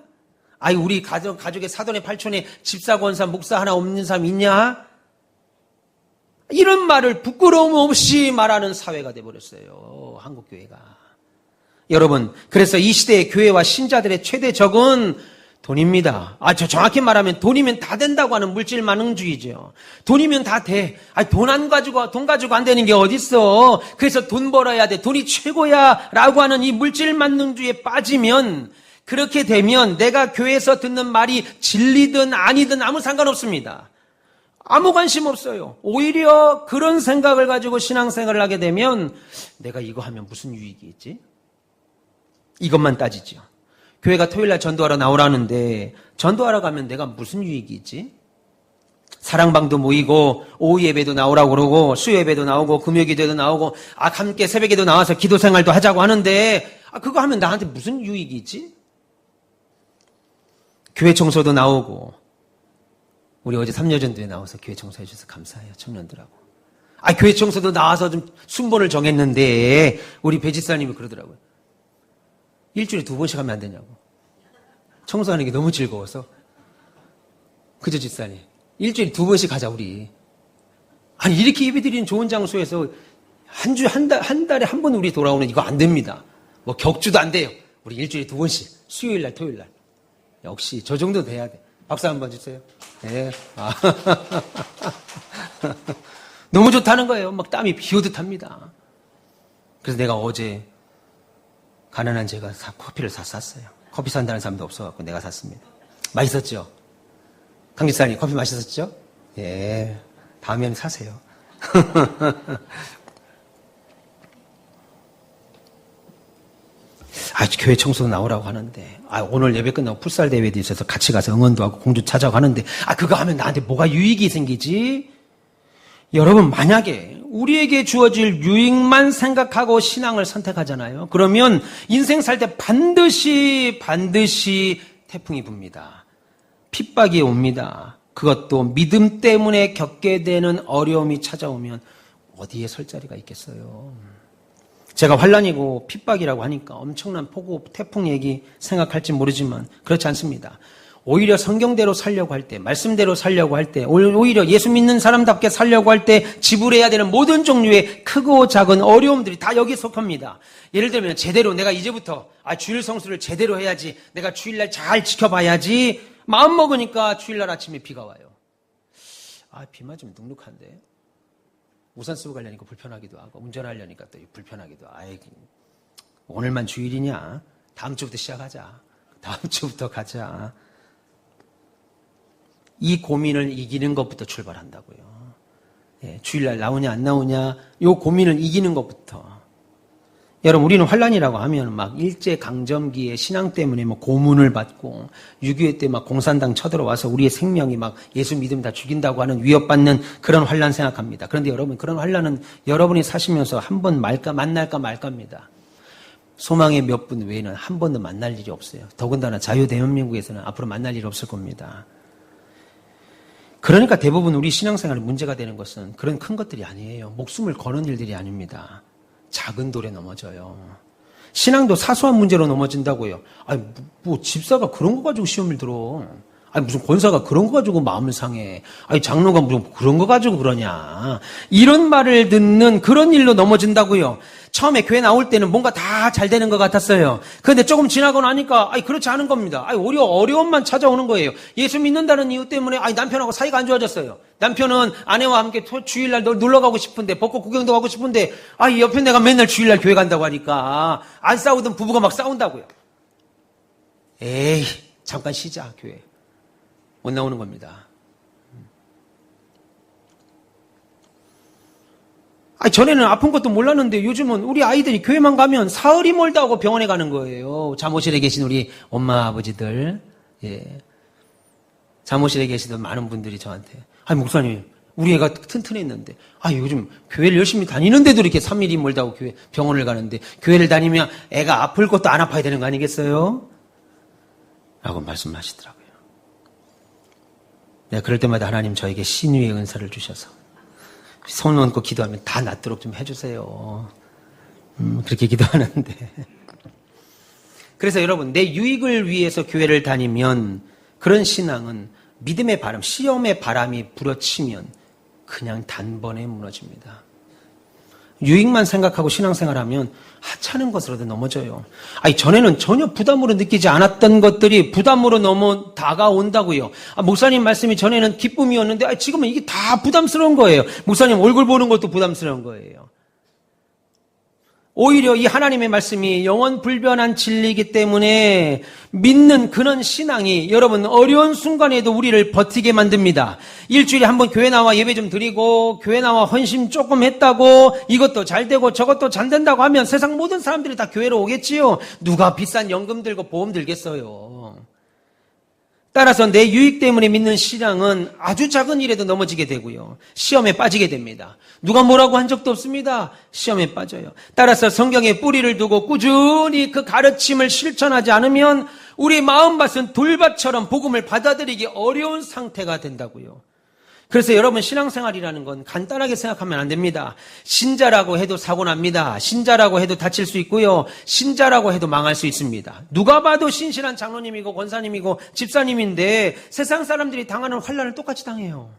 우리 가족의 사돈의 팔촌에 집사, 권사, 목사 하나 없는 사람 있냐? 이런 말을 부끄러움 없이 말하는 사회가 돼버렸어요. 한국교회가. 여러분, 그래서 이 시대의 교회와 신자들의 최대 적은 돈입니다. 정확히 말하면 돈이면 다 된다고 하는 물질 만능주의죠. 돈이면 다 돼. 돈 가지고 안 되는 게 어딨어. 그래서 돈 벌어야 돼. 돈이 최고야. 라고 하는 이 물질 만능주의에 빠지면, 그렇게 되면 내가 교회에서 듣는 말이 진리든 아니든 아무 상관없습니다. 아무 관심 없어요. 오히려 그런 생각을 가지고 신앙생활을 하게 되면 내가 이거 하면 무슨 유익이 있지? 이것만 따지죠. 교회가 토요일날 전도하러 나오라는데 전도하러 가면 내가 무슨 유익이 있지? 사랑방도 모이고 오후 예배도 나오라고 그러고 수요 예배도 나오고 금요 기도도 나오고 함께 새벽에도 나와서 기도 생활도 하자고 하는데 그거 하면 나한테 무슨 유익이 있지? 교회 청소도 나오고 우리 어제 삼여전도에 나와서 교회 청소해 주셔서 감사해요. 청년들하고. 교회 청소도 나와서 좀 순번을 정했는데 우리 배 집사님이 그러더라고요. 일주일에 2번씩 하면 안 되냐고. 청소하는 게 너무 즐거워서. 그죠, 집사님? 일주일에 2번씩 하자, 우리. 이렇게 예배드리는 좋은 장소에서 한 달에 한 번 우리 돌아오는 이거 안 됩니다. 격주도 안 돼요. 우리 일주일에 2번씩. 수요일날, 토요일날. 역시, 저 정도 돼야 돼. 박수 한번 주세요. 네. 너무 좋다는 거예요. 땀이 비오듯 합니다. 그래서 내가 어제 가난한 제가 커피를 샀어요. 커피 산다는 사람도 없어갖고 내가 샀습니다. 맛있었죠? 강지사님 커피 맛있었죠? 예. 다음에는 사세요. 교회 청소 나오라고 하는데, 오늘 예배 끝나고 풋살 대회도 있어서 같이 가서 응원도 하고 공주 찾아고 하는데, 그거 하면 나한테 뭐가 유익이 생기지? 여러분, 만약에 우리에게 주어질 유익만 생각하고 신앙을 선택하잖아요. 그러면 인생 살 때 반드시 태풍이 붑니다. 핍박이 옵니다. 그것도 믿음 때문에 겪게 되는 어려움이 찾아오면 어디에 설 자리가 있겠어요. 제가 환난이고 핍박이라고 하니까 엄청난 폭우, 태풍 얘기 생각할지 모르지만 그렇지 않습니다. 오히려 성경대로 살려고 할 때, 말씀대로 살려고 할 때, 오히려 예수 믿는 사람답게 살려고 할 때 지불해야 되는 모든 종류의 크고 작은 어려움들이 다 여기에 속합니다. 예를 들면 제대로 내가 이제부터 주일 성수를 제대로 해야지, 내가 주일날 잘 지켜봐야지 마음 먹으니까 주일날 아침에 비가 와요. 비 맞으면 눅눅한데 우산 쓰고 가려니까 불편하기도 하고 운전하려니까 또 불편하기도 하고 오늘만 주일이냐? 다음 주부터 시작하자. 다음 주부터 가자. 이 고민을 이기는 것부터 출발한다고요. 예, 주일날 나오냐 안 나오냐 요 고민을 이기는 것부터. 여러분 우리는 환란이라고 하면 막 일제강점기에 신앙 때문에 뭐 고문을 받고 6.25 때 막 공산당 쳐들어와서 우리의 생명이 막 예수 믿으면 다 죽인다고 하는 위협받는 그런 환란 생각합니다. 그런데 여러분 그런 환란은 여러분이 사시면서 한 번 만날까 말까입니다. 소망의 몇 분 외에는 한 번도 만날 일이 없어요. 더군다나 자유대한민국에서는 앞으로 만날 일이 없을 겁니다. 그러니까 대부분 우리 신앙생활에 문제가 되는 것은 그런 큰 것들이 아니에요. 목숨을 거는 일들이 아닙니다. 작은 돌에 넘어져요. 신앙도 사소한 문제로 넘어진다고요. 아니, 뭐 집사가 그런 거 가지고 시험을 들어. 아니, 무슨 권사가 그런 거 가지고 마음을 상해. 아니, 장로가 무슨 그런 거 가지고 그러냐. 이런 말을 듣는 그런 일로 넘어진다고요. 처음에 교회 나올 때는 뭔가 다 잘 되는 것 같았어요. 그런데 조금 지나고 나니까, 아니, 그렇지 않은 겁니다. 아니, 오히려 어려움만 찾아오는 거예요. 예수 믿는다는 이유 때문에, 아니, 남편하고 사이가 안 좋아졌어요. 남편은 아내와 함께 주일날 놀러 가고 싶은데, 벚꽃 구경도 가고 싶은데, 아이, 옆에 내가 맨날 주일날 교회 간다고 하니까, 안 싸우던 부부가 막 싸운다고요. 에이, 잠깐 쉬자, 교회. 못 나오는 겁니다. 아니, 전에는 아픈 것도 몰랐는데 요즘은 우리 아이들이 교회만 가면 사흘이 멀다 하고 병원에 가는 거예요. 잠옷실에 계신 우리 엄마, 아버지들. 예. 잠옷실에 계시던 많은 분들이 저한테. 아니, 목사님, 우리 애가 튼튼했는데. 아, 요즘 교회를 열심히 다니는데도 이렇게 3일이 멀다고 병원을 가는데 교회를 다니면 애가 아플 것도 안 아파야 되는 거 아니겠어요? 라고 말씀하시더라고요. 네, 그럴 때마다 하나님 저에게 신유의 은사를 주셔서 손 얹고 기도하면 다 낫도록 좀 해주세요. 그렇게 기도하는데. 그래서 여러분, 내 유익을 위해서 교회를 다니면 그런 신앙은 믿음의 바람, 시험의 바람이 불어치면 그냥 단번에 무너집니다. 유익만 생각하고 신앙생활하면 하찮은 것으로도 넘어져요. 아니, 전에는 전혀 부담으로 느끼지 않았던 것들이 부담으로 다가온다고요. 아, 목사님 말씀이 전에는 기쁨이었는데, 지금은 이게 다 부담스러운 거예요. 목사님 얼굴 보는 것도 부담스러운 거예요. 오히려 이 하나님의 말씀이 영원 불변한 진리이기 때문에 믿는 그런 신앙이 여러분 어려운 순간에도 우리를 버티게 만듭니다. 일주일에 한번 교회 나와 예배 좀 드리고 교회 나와 헌신 조금 했다고 이것도 잘 되고 저것도 잘 된다고 하면 세상 모든 사람들이 다 교회로 오겠지요. 누가 비싼 연금 들고 보험 들겠어요. 따라서 내 유익 때문에 믿는 신앙은 아주 작은 일에도 넘어지게 되고요. 시험에 빠지게 됩니다. 누가 뭐라고 한 적도 없습니다. 시험에 빠져요. 따라서 성경에 뿌리를 두고 꾸준히 그 가르침을 실천하지 않으면 우리 마음밭은 돌밭처럼 복음을 받아들이기 어려운 상태가 된다고요. 그래서 여러분 신앙생활이라는 건 간단하게 생각하면 안 됩니다. 신자라고 해도 사고 납니다. 신자라고 해도 다칠 수 있고요. 신자라고 해도 망할 수 있습니다. 누가 봐도 신실한 장로님이고 권사님이고 집사님인데 세상 사람들이 당하는 환난을 똑같이 당해요.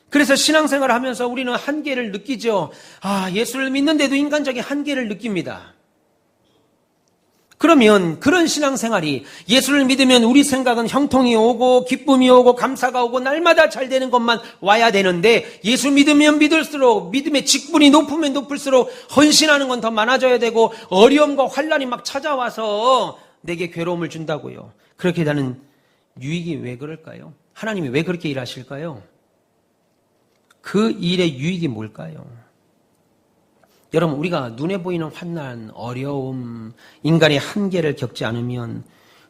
그래서 신앙생활을 하면서 우리는 한계를 느끼죠. 아, 예수를 믿는데도 인간적인 한계를 느낍니다. 그러면 그런 신앙생활이 예수를 믿으면 우리 생각은 형통이 오고 기쁨이 오고 감사가 오고 날마다 잘 되는 것만 와야 되는데 예수 믿으면 믿을수록 믿음의 직분이 높으면 높을수록 헌신하는 건 더 많아져야 되고 어려움과 환난이 막 찾아와서 내게 괴로움을 준다고요. 그렇게 되는 유익이 왜 그럴까요? 하나님이 왜 그렇게 일하실까요? 그 일의 유익이 뭘까요? 여러분 우리가 눈에 보이는 환난, 어려움, 인간의 한계를 겪지 않으면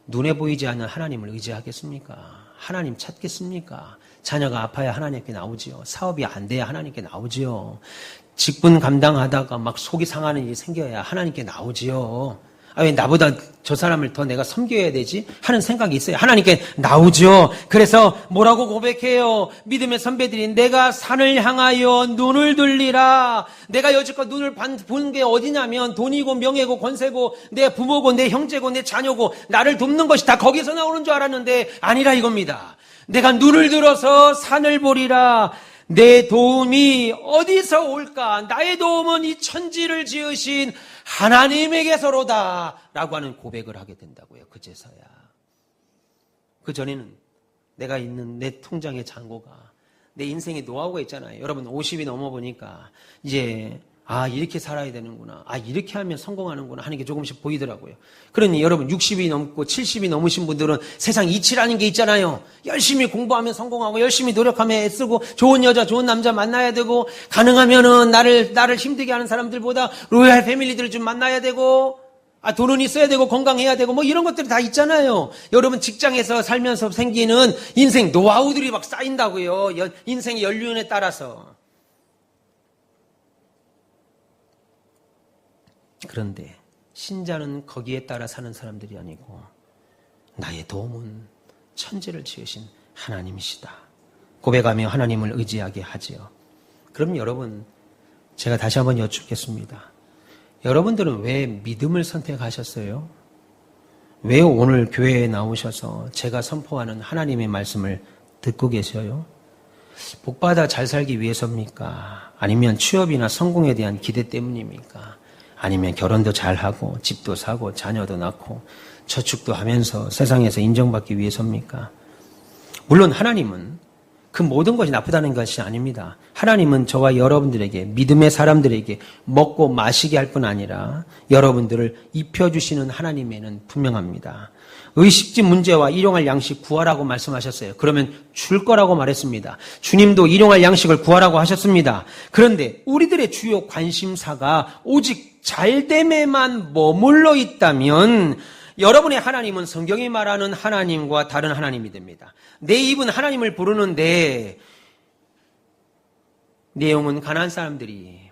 눈에 보이지 않는 하나님을 의지하겠습니까? 하나님 찾겠습니까? 자녀가 아파야 하나님께 나오지요. 사업이 안 돼야 하나님께 나오지요. 직분 감당하다가 막 속이 상하는 일이 생겨야 하나님께 나오지요. 아, 왜 나보다 저 사람을 더 내가 섬겨야 되지? 하는 생각이 있어요. 하나님께 나오죠. 그래서 뭐라고 고백해요? 믿음의 선배들이 내가 산을 향하여 눈을 들리라. 내가 여지껏 눈을 본 게 어디냐면 돈이고 명예고 권세고 내 부모고 내 형제고 내 자녀고 나를 돕는 것이 다 거기서 나오는 줄 알았는데 아니라 이겁니다. 내가 눈을 들어서 산을 보리라. 내 도움이 어디서 올까? 나의 도움은 이 천지를 지으신 하나님에게서로다 라고 하는 고백을 하게 된다고요. 그제서야. 그전에는 내가 있는 내 통장의 잔고가 내 인생의 노하우가 있잖아요. 여러분 50이 넘어보니까 이제 아, 이렇게 살아야 되는구나. 아, 이렇게 하면 성공하는구나 하는 게 조금씩 보이더라고요. 그러니 여러분 60이 넘고 70이 넘으신 분들은 세상 이치라는 게 있잖아요. 열심히 공부하면 성공하고 열심히 노력하면 애쓰고 좋은 여자, 좋은 남자 만나야 되고 가능하면은 나를 힘들게 하는 사람들보다 로얄 패밀리들을 좀 만나야 되고 아, 돈은 있어야 되고 건강해야 되고 뭐 이런 것들이 다 있잖아요. 여러분 직장에서 살면서 생기는 인생 노하우들이 막 쌓인다고요. 인생의 연륜에 따라서. 그런데 신자는 거기에 따라 사는 사람들이 아니고 나의 도움은 천지를 지으신 하나님이시다. 고백하며 하나님을 의지하게 하지요. 그럼 여러분, 제가 다시 한번 여쭙겠습니다. 여러분들은 왜 믿음을 선택하셨어요? 왜 오늘 교회에 나오셔서 제가 선포하는 하나님의 말씀을 듣고 계셔요? 복받아 잘 살기 위해서입니까? 아니면 취업이나 성공에 대한 기대 때문입니까? 아니면 결혼도 잘하고 집도 사고 자녀도 낳고 저축도 하면서 세상에서 인정받기 위해서입니까? 물론 하나님은 그 모든 것이 나쁘다는 것이 아닙니다. 하나님은 저와 여러분들에게 믿음의 사람들에게 먹고 마시게 할 뿐 아니라 여러분들을 입혀주시는 하나님에는 분명합니다. 의식지 문제와 일용할 양식 구하라고 말씀하셨어요. 그러면 줄 거라고 말했습니다. 주님도 일용할 양식을 구하라고 하셨습니다. 그런데 우리들의 주요 관심사가 오직 잘됨에만 머물러 있다면 여러분의 하나님은 성경이 말하는 하나님과 다른 하나님이 됩니다. 내 입은 하나님을 부르는데 내용은 가나안 사람들이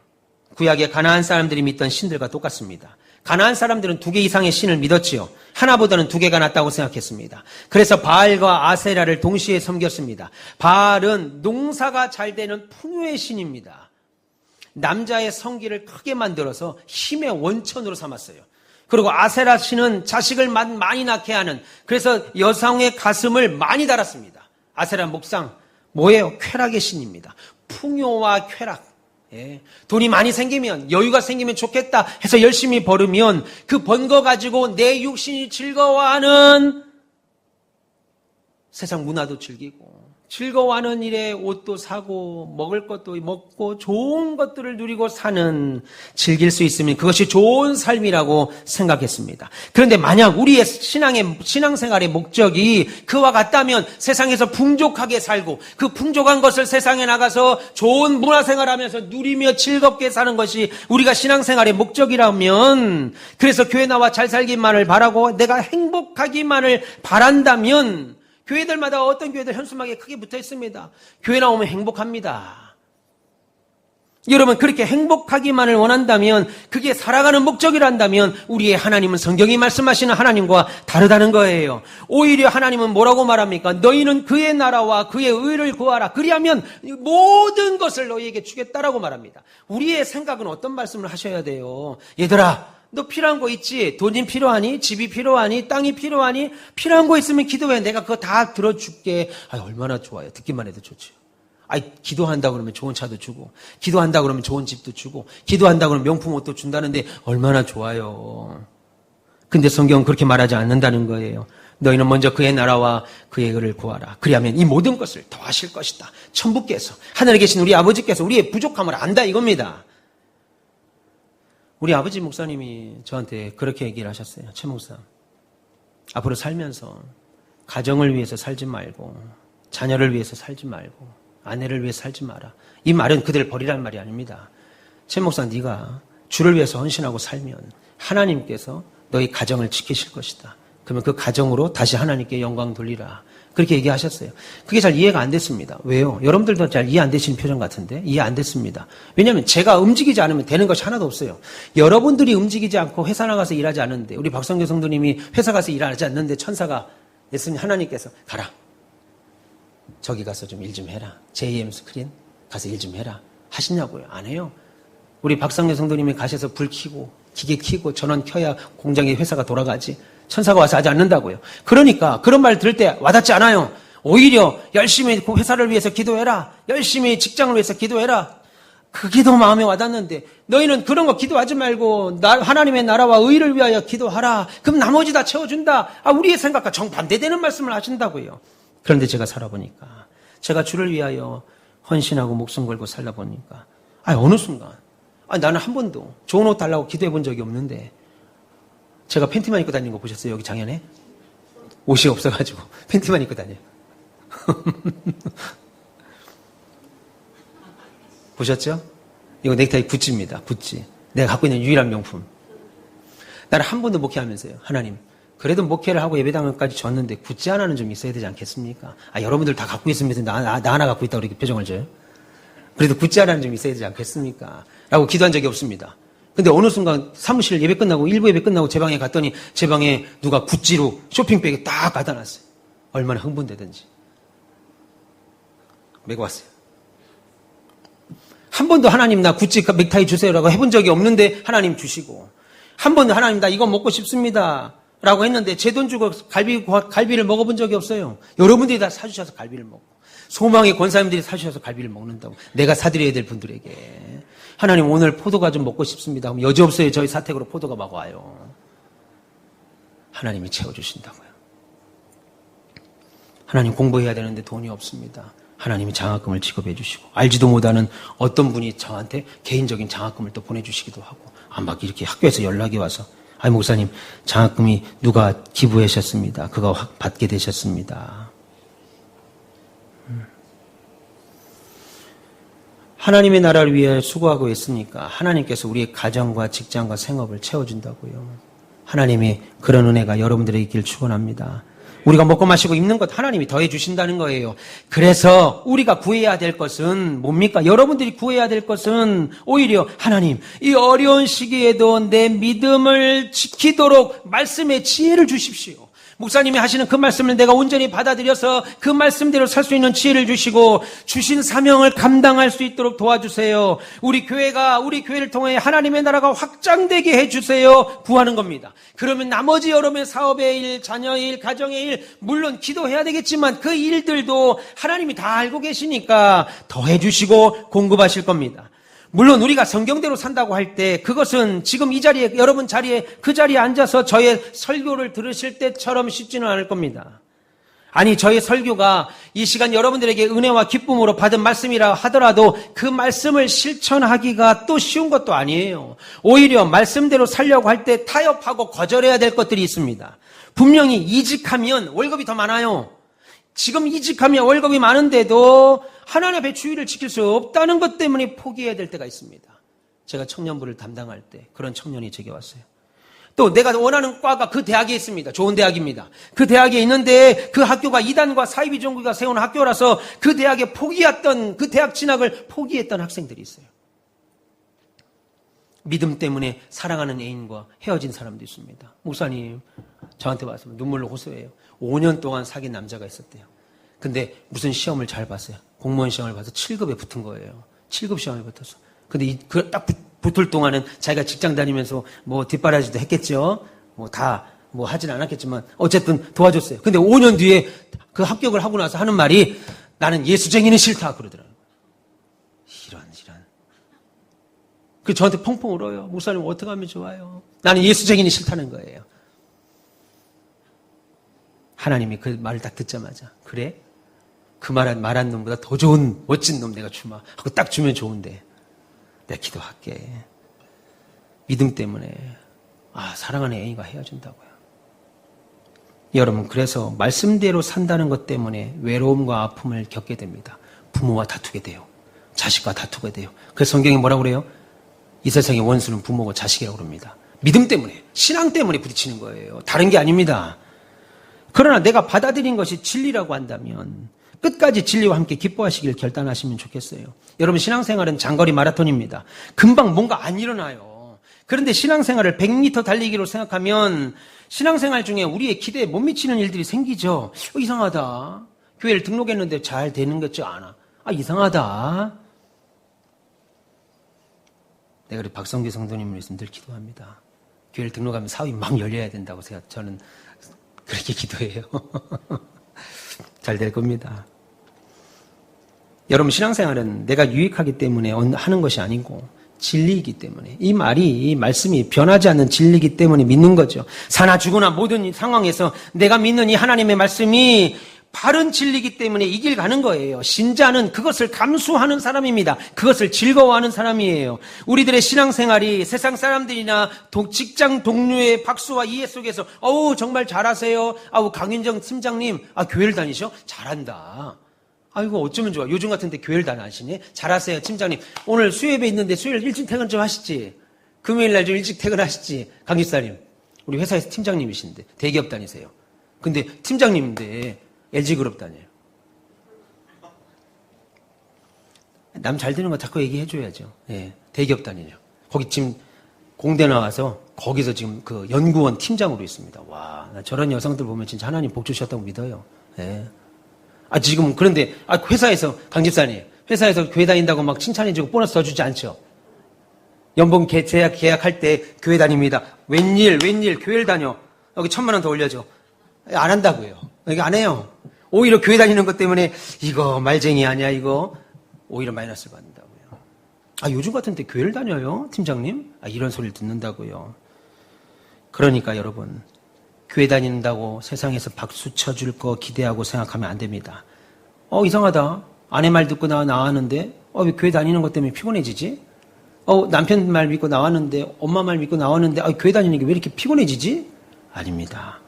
구약의 가나안 사람들이 믿던 신들과 똑같습니다. 가나안 사람들은 2개 이상의 신을 믿었지요. 하나보다는 2개가 낫다고 생각했습니다. 그래서 바알과 아세라를 동시에 섬겼습니다. 바알은 농사가 잘 되는 풍요의 신입니다. 남자의 성기를 크게 만들어서 힘의 원천으로 삼았어요. 그리고 아세라 신은 자식을 많이 낳게 하는, 그래서 여성의 가슴을 많이 달았습니다. 아세라 목상 뭐예요? 쾌락의 신입니다. 풍요와 쾌락. 예. 돈이 많이 생기면, 여유가 생기면 좋겠다 해서 열심히 벌으면 그 번 거 가지고 내 육신이 즐거워하는 세상 문화도 즐기고 즐거워하는 일에 옷도 사고 먹을 것도 먹고 좋은 것들을 누리고 사는, 즐길 수 있으면 그것이 좋은 삶이라고 생각했습니다. 그런데 만약 우리의 신앙생활의 목적이 그와 같다면 세상에서 풍족하게 살고 그 풍족한 것을 세상에 나가서 좋은 문화생활하면서 누리며 즐겁게 사는 것이 우리가 신앙생활의 목적이라면, 그래서 교회 나와 잘 살기만을 바라고 내가 행복하기만을 바란다면 교회들마다 어떤 교회들 현수막에 크게 붙어 있습니다. 교회 나오면 행복합니다. 여러분, 그렇게 행복하기만을 원한다면, 그게 살아가는 목적이란다면 우리의 하나님은 성경이 말씀하시는 하나님과 다르다는 거예요. 오히려 하나님은 뭐라고 말합니까? 너희는 그의 나라와 그의 의를 구하라. 그리하면 모든 것을 너희에게 주겠다라고 말합니다. 우리의 생각은 어떤 말씀을 하셔야 돼요? 얘들아, 너 필요한 거 있지? 돈이 필요하니? 집이 필요하니? 땅이 필요하니? 필요한 거 있으면 기도해. 내가 그거 다 들어줄게. 얼마나 좋아요. 듣기만 해도 좋죠. 기도한다 그러면 좋은 차도 주고, 기도한다 그러면 좋은 집도 주고, 기도한다 그러면 명품 옷도 준다는데 얼마나 좋아요. 근데 성경은 그렇게 말하지 않는다는 거예요. 너희는 먼저 그의 나라와 그의 의를 구하라. 그리하면 이 모든 것을 더하실 것이다. 천부께서, 하늘에 계신 우리 아버지께서 우리의 부족함을 안다 이겁니다. 우리 아버지 목사님이 저한테 그렇게 얘기를 하셨어요. 최 목사, 앞으로 살면서 가정을 위해서 살지 말고, 자녀를 위해서 살지 말고, 아내를 위해서 살지 마라. 이 말은 그들을 버리라는 말이 아닙니다. 최 목사, 네가 주를 위해서 헌신하고 살면 하나님께서 너희 가정을 지키실 것이다. 그러면 그 가정으로 다시 하나님께 영광 돌리라. 그렇게 얘기하셨어요. 그게 잘 이해가 안 됐습니다. 왜요? 여러분들도 잘 이해 안 되시는 표정 같은데 이해 안 됐습니다. 왜냐하면 제가 움직이지 않으면 되는 것이 하나도 없어요. 여러분들이 움직이지 않고 회사 나가서 일하지 않는데, 우리 박성규 성도님이 회사 가서 일하지 않는데 천사가, 예수님 하나님께서 가라, 저기 가서 좀 일 좀 해라, JM 스크린 가서 일 좀 해라 하시냐고요? 안 해요. 우리 박성규 성도님이 가셔서 불 켜고 기계 켜고 전원 켜야 공장의 회사가 돌아가지, 천사가 와서 하지 않는다고요. 그러니까 그런 말 들을 때 와닿지 않아요. 오히려 열심히 회사를 위해서 기도해라, 열심히 직장을 위해서 기도해라, 그 기도 마음에 와닿는데, 너희는 그런 거 기도하지 말고 하나님의 나라와 의를 위하여 기도하라. 그럼 나머지 다 채워준다. 우리의 생각과 정반대되는 말씀을 하신다고요. 그런데 제가 살아보니까, 제가 주를 위하여 헌신하고 목숨 걸고 살다 보니까 어느 순간 나는 한 번도 좋은 옷 달라고 기도해 본 적이 없는데 제가 팬티만 입고 다니는 거 보셨어요? 여기 작년에? 옷이 없어가지고 팬티만 입고 다녀요. 보셨죠? 이거 넥타이 구찌입니다. 구찌. 내가 갖고 있는 유일한 명품. 나는 한 번도 목회하면서요. 하나님, 그래도 목회를 하고 예배당까지 줬는데 구찌 하나는 좀 있어야 되지 않겠습니까? 여러분들 다 갖고 있으면서 나 하나 갖고 있다고 이렇게 표정을 줘요? 그래도 구찌 하나는 좀 있어야 되지 않겠습니까? 라고 기도한 적이 없습니다. 근데 어느 순간 사무실 예배 끝나고 일부 예배 끝나고 제 방에 갔더니 제 방에 누가 구찌로 쇼핑백에 딱 갖다 놨어요. 얼마나 흥분되든지. 메고 왔어요. 한 번도 하나님 나 구찌 넥타이 주세요라고 해본 적이 없는데 하나님 주시고, 한 번도 하나님 나 이거 먹고 싶습니다 라고 했는데 제 돈 주고 갈비를 먹어본 적이 없어요. 여러분들이 다 사주셔서 갈비를 먹고, 소망의 권사님들이 사주셔서 갈비를 먹는다고, 내가 사드려야 될 분들에게. 하나님 오늘 포도가 좀 먹고 싶습니다. 그럼 여지없어요. 저희 사택으로 포도가 막 와요. 하나님이 채워주신다고요. 하나님 공부해야 되는데 돈이 없습니다. 하나님이 장학금을 지급해 주시고, 알지도 못하는 어떤 분이 저한테 개인적인 장학금을 또 보내주시기도 하고, 막 이렇게 학교에서 연락이 와서, 목사님 장학금이 누가 기부하셨습니다. 그거 확 받게 되셨습니다. 하나님의 나라를 위해 수고하고 있으니까 하나님께서 우리의 가정과 직장과 생업을 채워준다고요. 하나님의 그런 은혜가 여러분들에게 있길 축원합니다. 우리가 먹고 마시고 입는 것 하나님이 더해 주신다는 거예요. 그래서 우리가 구해야 될 것은 뭡니까? 여러분들이 구해야 될 것은 오히려 하나님, 이 어려운 시기에도 내 믿음을 지키도록 말씀의 지혜를 주십시오. 목사님이 하시는 그 말씀을 내가 온전히 받아들여서 그 말씀대로 살 수 있는 지혜를 주시고 주신 사명을 감당할 수 있도록 도와주세요. 우리 교회를 통해 하나님의 나라가 확장되게 해주세요. 구하는 겁니다. 그러면 나머지 여러분의 사업의 일, 자녀의 일, 가정의 일, 물론 기도해야 되겠지만 그 일들도 하나님이 다 알고 계시니까 더해주시고 공급하실 겁니다. 물론 우리가 성경대로 산다고 할 때 그것은 지금 이 자리에, 여러분 자리에, 그 자리에 앉아서 저의 설교를 들으실 때처럼 쉽지는 않을 겁니다. 아니, 저의 설교가 이 시간 여러분들에게 은혜와 기쁨으로 받은 말씀이라 하더라도 그 말씀을 실천하기가 또 쉬운 것도 아니에요. 오히려 말씀대로 살려고 할 때 타협하고 거절해야 될 것들이 있습니다. 분명히 이직하면 월급이 더 많아요. 지금 이직하면 월급이 많은데도 하나님 앞에 주의를 지킬 수 없다는 것 때문에 포기해야 될 때가 있습니다. 제가 청년부를 담당할 때 그런 청년이 제게 왔어요. 또 내가 원하는 과가 그 대학에 있습니다. 좋은 대학입니다. 그 대학에 있는데 그 학교가 이단과 사이비종교가 세운 학교라서 그 대학에 포기했던, 그 대학 진학을 포기했던 학생들이 있어요. 믿음 때문에 사랑하는 애인과 헤어진 사람도 있습니다. 목사님, 저한테 와서 눈물로 호소해요. 5년 동안 사귄 남자가 있었대요. 근데 무슨 시험을 잘 봤어요. 공무원 시험을 봐서 7급에 붙은 거예요. 7급 시험에 붙었어. 근데 딱 붙을 동안은 자기가 직장 다니면서 뭐 뒷바라지도 했겠죠. 뭐 하진 않았겠지만 어쨌든 도와줬어요. 근데 5년 뒤에 그 합격을 하고 나서 하는 말이 나는 예수쟁이는 싫다 그러더라고요. 이런. 그 저한테 펑펑 울어요. 목사님 어떻게 하면 좋아요? 나는 예수쟁이는 싫다는 거예요. 하나님이 그 말을 딱 듣자마자 그래? 그 말한 놈보다 더 좋은 멋진 놈 내가 주마 하고 딱 주면 좋은데 내가 기도할게. 믿음 때문에 사랑하는 애인과 헤어진다고요. 여러분, 그래서 말씀대로 산다는 것 때문에 외로움과 아픔을 겪게 됩니다. 부모와 다투게 돼요. 자식과 다투게 돼요. 그래서 성경이 뭐라고 그래요? 이 세상의 원수는 부모고 자식이라고 그럽니다. 믿음 때문에, 신앙 때문에 부딪히는 거예요. 다른 게 아닙니다. 그러나 내가 받아들인 것이 진리라고 한다면 끝까지 진리와 함께 기뻐하시길 결단하시면 좋겠어요. 여러분, 신앙생활은 장거리 마라톤입니다. 금방 뭔가 안 일어나요. 그런데 신앙생활을 100m 달리기로 생각하면 신앙생활 중에 우리의 기대에 못 미치는 일들이 생기죠. 이상하다. 교회를 등록했는데 잘 되는 것 같지 않아. 이상하다. 내가 우리 박성규 성도님을 위해서 늘 기도합니다. 교회를 등록하면 사업이 막 열려야 된다고 저는 그렇게 기도해요. 잘 될 겁니다. 여러분, 신앙생활은 내가 유익하기 때문에 하는 것이 아니고 진리이기 때문에, 이 말씀이 변하지 않는 진리이기 때문에 믿는 거죠. 사나 죽으나 모든 상황에서 내가 믿는 이 하나님의 말씀이 바른 진리이기 때문에 이 길 가는 거예요. 신자는 그것을 감수하는 사람입니다. 그것을 즐거워하는 사람이에요. 우리들의 신앙생활이 세상 사람들이나 직장 동료의 박수와 이해 속에서 정말 잘하세요. 강윤정 팀장님 교회를 다니셔? 잘한다. 이거 어쩌면 좋아. 요즘 같은데 교회를 다니시네. 잘하세요 팀장님. 오늘 수요예배 있는데 수요일 일찍 퇴근 좀 하시지. 금요일 날 좀 일찍 퇴근하시지. 강 집사님, 우리 회사에서 팀장님이신데 대기업 다니세요. 근데 팀장님인데 LG그룹 다녀요. 남 잘 되는 거 자꾸 얘기해줘야죠. 예, 대기업 다니죠. 거기 지금 공대 나와서 거기서 지금 그 연구원 팀장으로 있습니다. 와, 나 저런 여성들 보면 진짜 하나님 복 주셨다고 믿어요. 예. 지금 그런데 회사에서 강 집사님, 회사에서 교회 다닌다고 막 칭찬해주고 보너스 더 주지 않죠. 연봉 계약할 때 교회 다닙니다. 웬일 교회를 다녀. 여기 1,000만 원 더 올려줘. 안 한다고요. 여기 안 해요. 오히려 교회 다니는 것 때문에 이거 말쟁이 아니야 이거. 오히려 마이너스를 받는다고요. 요즘 같은 때 교회를 다녀요 팀장님? 이런 소리를 듣는다고요. 그러니까 여러분, 교회 다닌다고 세상에서 박수 쳐줄 거 기대하고 생각하면 안 됩니다. 이상하다. 아내 말 듣고 나왔는데 왜 교회 다니는 것 때문에 피곤해지지? 남편 말 믿고 나왔는데, 엄마 말 믿고 나왔는데 교회 다니는 게 왜 이렇게 피곤해지지? 아닙니다.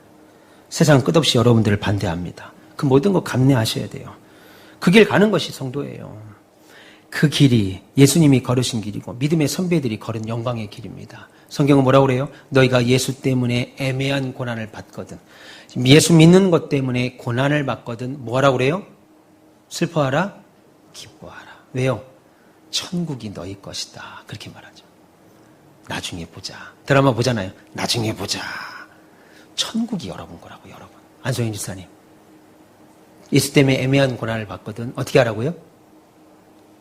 세상은 끝없이 여러분들을 반대합니다. 그 모든 거 감내하셔야 돼요. 그 길 가는 것이 성도예요. 그 길이 예수님이 걸으신 길이고 믿음의 선배들이 걸은 영광의 길입니다. 성경은 뭐라고 그래요? 너희가 예수 때문에 애매한 고난을 받거든, 예수 믿는 것 때문에 고난을 받거든 뭐라고 그래요? 슬퍼하라, 기뻐하라. 왜요? 천국이 너희 것이다. 그렇게 말하죠. 나중에 보자. 드라마 보잖아요. 나중에 보자. 천국이 여러분 거라고, 여러분. 안소영 집사님, 예수 때문에 애매한 고난을 받거든 어떻게 하라고요?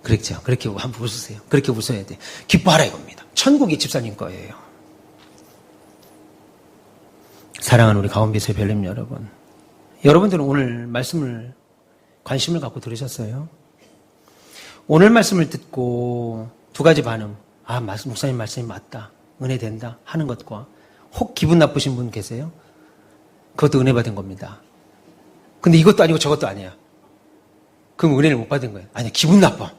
그렇죠. 그렇게 한번 웃으세요. 그렇게 웃어야 돼. 기뻐하라 이겁니다. 천국이 집사님 거예요. 사랑하는 우리 가운데서의 별님 여러분, 여러분들은 오늘 말씀을 관심을 갖고 들으셨어요? 오늘 말씀을 듣고 두 가지 반응. 목사님 말씀이 맞다, 은혜 된다 하는 것과 혹 기분 나쁘신 분 계세요? 그것도 은혜 받은 겁니다. 근데 이것도 아니고 저것도 아니야. 그럼 은혜를 못 받은 거예요. 아니, 기분 나빠.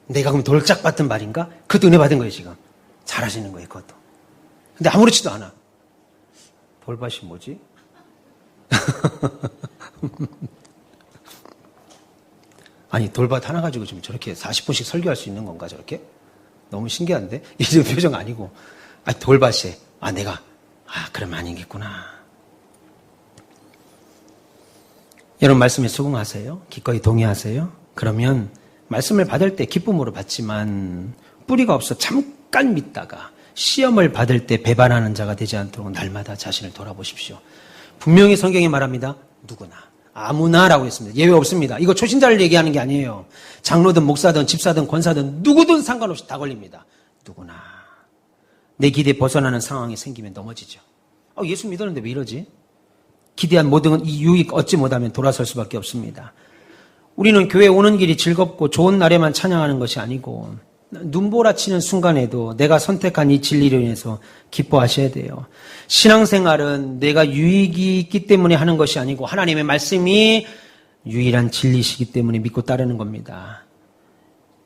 내가 그럼 돌짝 받은 말인가? 그것도 은혜 받은 거예요, 지금. 잘하시는 거예요, 그것도. 근데 아무렇지도 않아. 돌밭이 뭐지? 아니, 돌밭 하나 가지고 지금 저렇게 40분씩 설교할 수 있는 건가, 저렇게? 너무 신기한데? 이런 표정 아니고. 돌밭에. 그럼 아니겠구나. 여러분, 말씀에 수긍하세요? 기꺼이 동의하세요? 그러면 말씀을 받을 때 기쁨으로 받지만 뿌리가 없어 잠깐 믿다가 시험을 받을 때 배반하는 자가 되지 않도록 날마다 자신을 돌아보십시오. 분명히 성경이 말합니다. 누구나, 아무나라고 했습니다. 예외 없습니다. 이거 초신자를 얘기하는 게 아니에요. 장로든 목사든 집사든 권사든 누구든 상관없이 다 걸립니다. 누구나. 내 기대에 벗어나는 상황이 생기면 넘어지죠. 예수 믿었는데 왜 이러지? 기대한 모든 이 유익 얻지 못하면 돌아설 수밖에 없습니다. 우리는 교회 오는 길이 즐겁고 좋은 날에만 찬양하는 것이 아니고 눈보라치는 순간에도 내가 선택한 이 진리로 인해서 기뻐하셔야 돼요. 신앙생활은 내가 유익이 있기 때문에 하는 것이 아니고 하나님의 말씀이 유일한 진리시기 때문에 믿고 따르는 겁니다.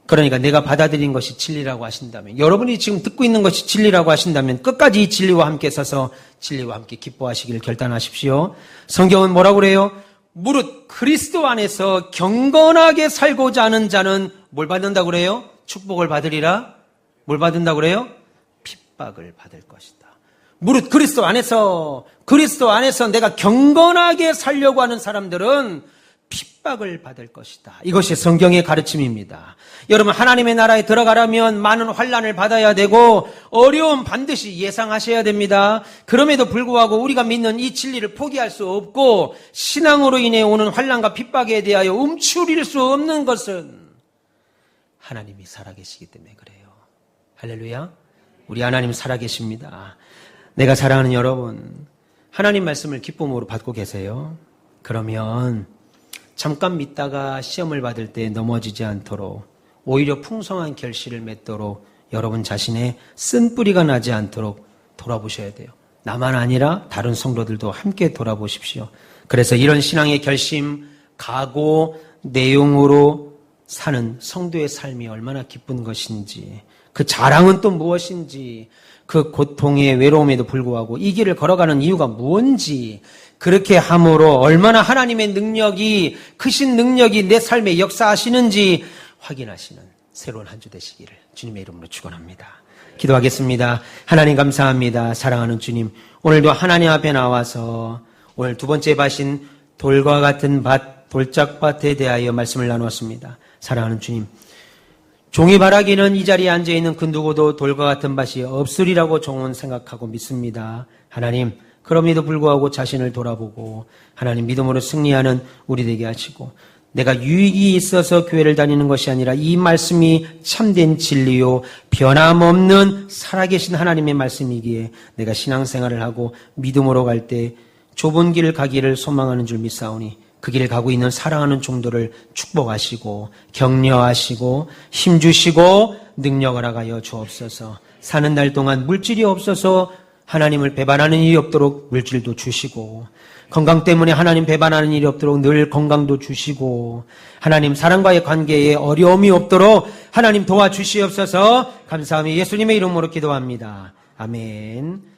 그러니까 내가 받아들인 것이 진리라고 하신다면, 여러분이 지금 듣고 있는 것이 진리라고 하신다면 끝까지 이 진리와 함께 서서 진리와 함께 기뻐하시기를 결단하십시오. 성경은 뭐라고 그래요? 무릇 그리스도 안에서 경건하게 살고자 하는 자는 뭘 받는다고 그래요? 축복을 받으리라. 뭘 받는다고 그래요? 핍박을 받을 것이다. 무릇 그리스도 안에서 내가 경건하게 살려고 하는 사람들은 핍박을 받을 것이다. 이것이 성경의 가르침입니다. 여러분, 하나님의 나라에 들어가려면 많은 환난을 받아야 되고 어려움 반드시 예상하셔야 됩니다. 그럼에도 불구하고 우리가 믿는 이 진리를 포기할 수 없고 신앙으로 인해 오는 환난과 핍박에 대하여 움츠릴 수 없는 것은 하나님이 살아계시기 때문에 그래요. 할렐루야. 우리 하나님 살아계십니다. 내가 사랑하는 여러분, 하나님 말씀을 기쁨으로 받고 계세요? 그러면 잠깐 믿다가 시험을 받을 때 넘어지지 않도록, 오히려 풍성한 결실을 맺도록 여러분 자신의 쓴뿌리가 나지 않도록 돌아보셔야 돼요. 나만 아니라 다른 성도들도 함께 돌아보십시오. 그래서 이런 신앙의 결심, 각오, 내용으로 사는 성도의 삶이 얼마나 기쁜 것인지, 그 자랑은 또 무엇인지, 그 고통의 외로움에도 불구하고 이 길을 걸어가는 이유가 무엇인지, 그렇게 함으로 얼마나 하나님의 능력이, 크신 능력이 내 삶에 역사하시는지 확인하시는 새로운 한 주 되시기를 주님의 이름으로 축원합니다. 기도하겠습니다. 하나님 감사합니다. 사랑하는 주님, 오늘도 하나님 앞에 나와서 오늘 두 번째 밭인 돌과 같은 밭, 돌짝밭에 대하여 말씀을 나누었습니다. 사랑하는 주님, 종이 바라기는 이 자리에 앉아있는 그 누구도 돌과 같은 밭이 없으리라고 종은 생각하고 믿습니다. 하나님, 그럼에도 불구하고 자신을 돌아보고 하나님 믿음으로 승리하는 우리 되게 하시고, 내가 유익이 있어서 교회를 다니는 것이 아니라 이 말씀이 참된 진리요 변함없는 살아계신 하나님의 말씀이기에 내가 신앙생활을 하고 믿음으로 갈 때 좁은 길을 가기를 소망하는 줄 믿사오니 그 길을 가고 있는 사랑하는 종들을 축복하시고 격려하시고 힘주시고 능력을 하여 주옵소서. 사는 날 동안 물질이 없어서 하나님을 배반하는 일이 없도록 물질도 주시고, 건강 때문에 하나님 배반하는 일이 없도록 늘 건강도 주시고, 하나님 사랑과의 관계에 어려움이 없도록 하나님 도와주시옵소서. 감사하며 예수님의 이름으로 기도합니다. 아멘.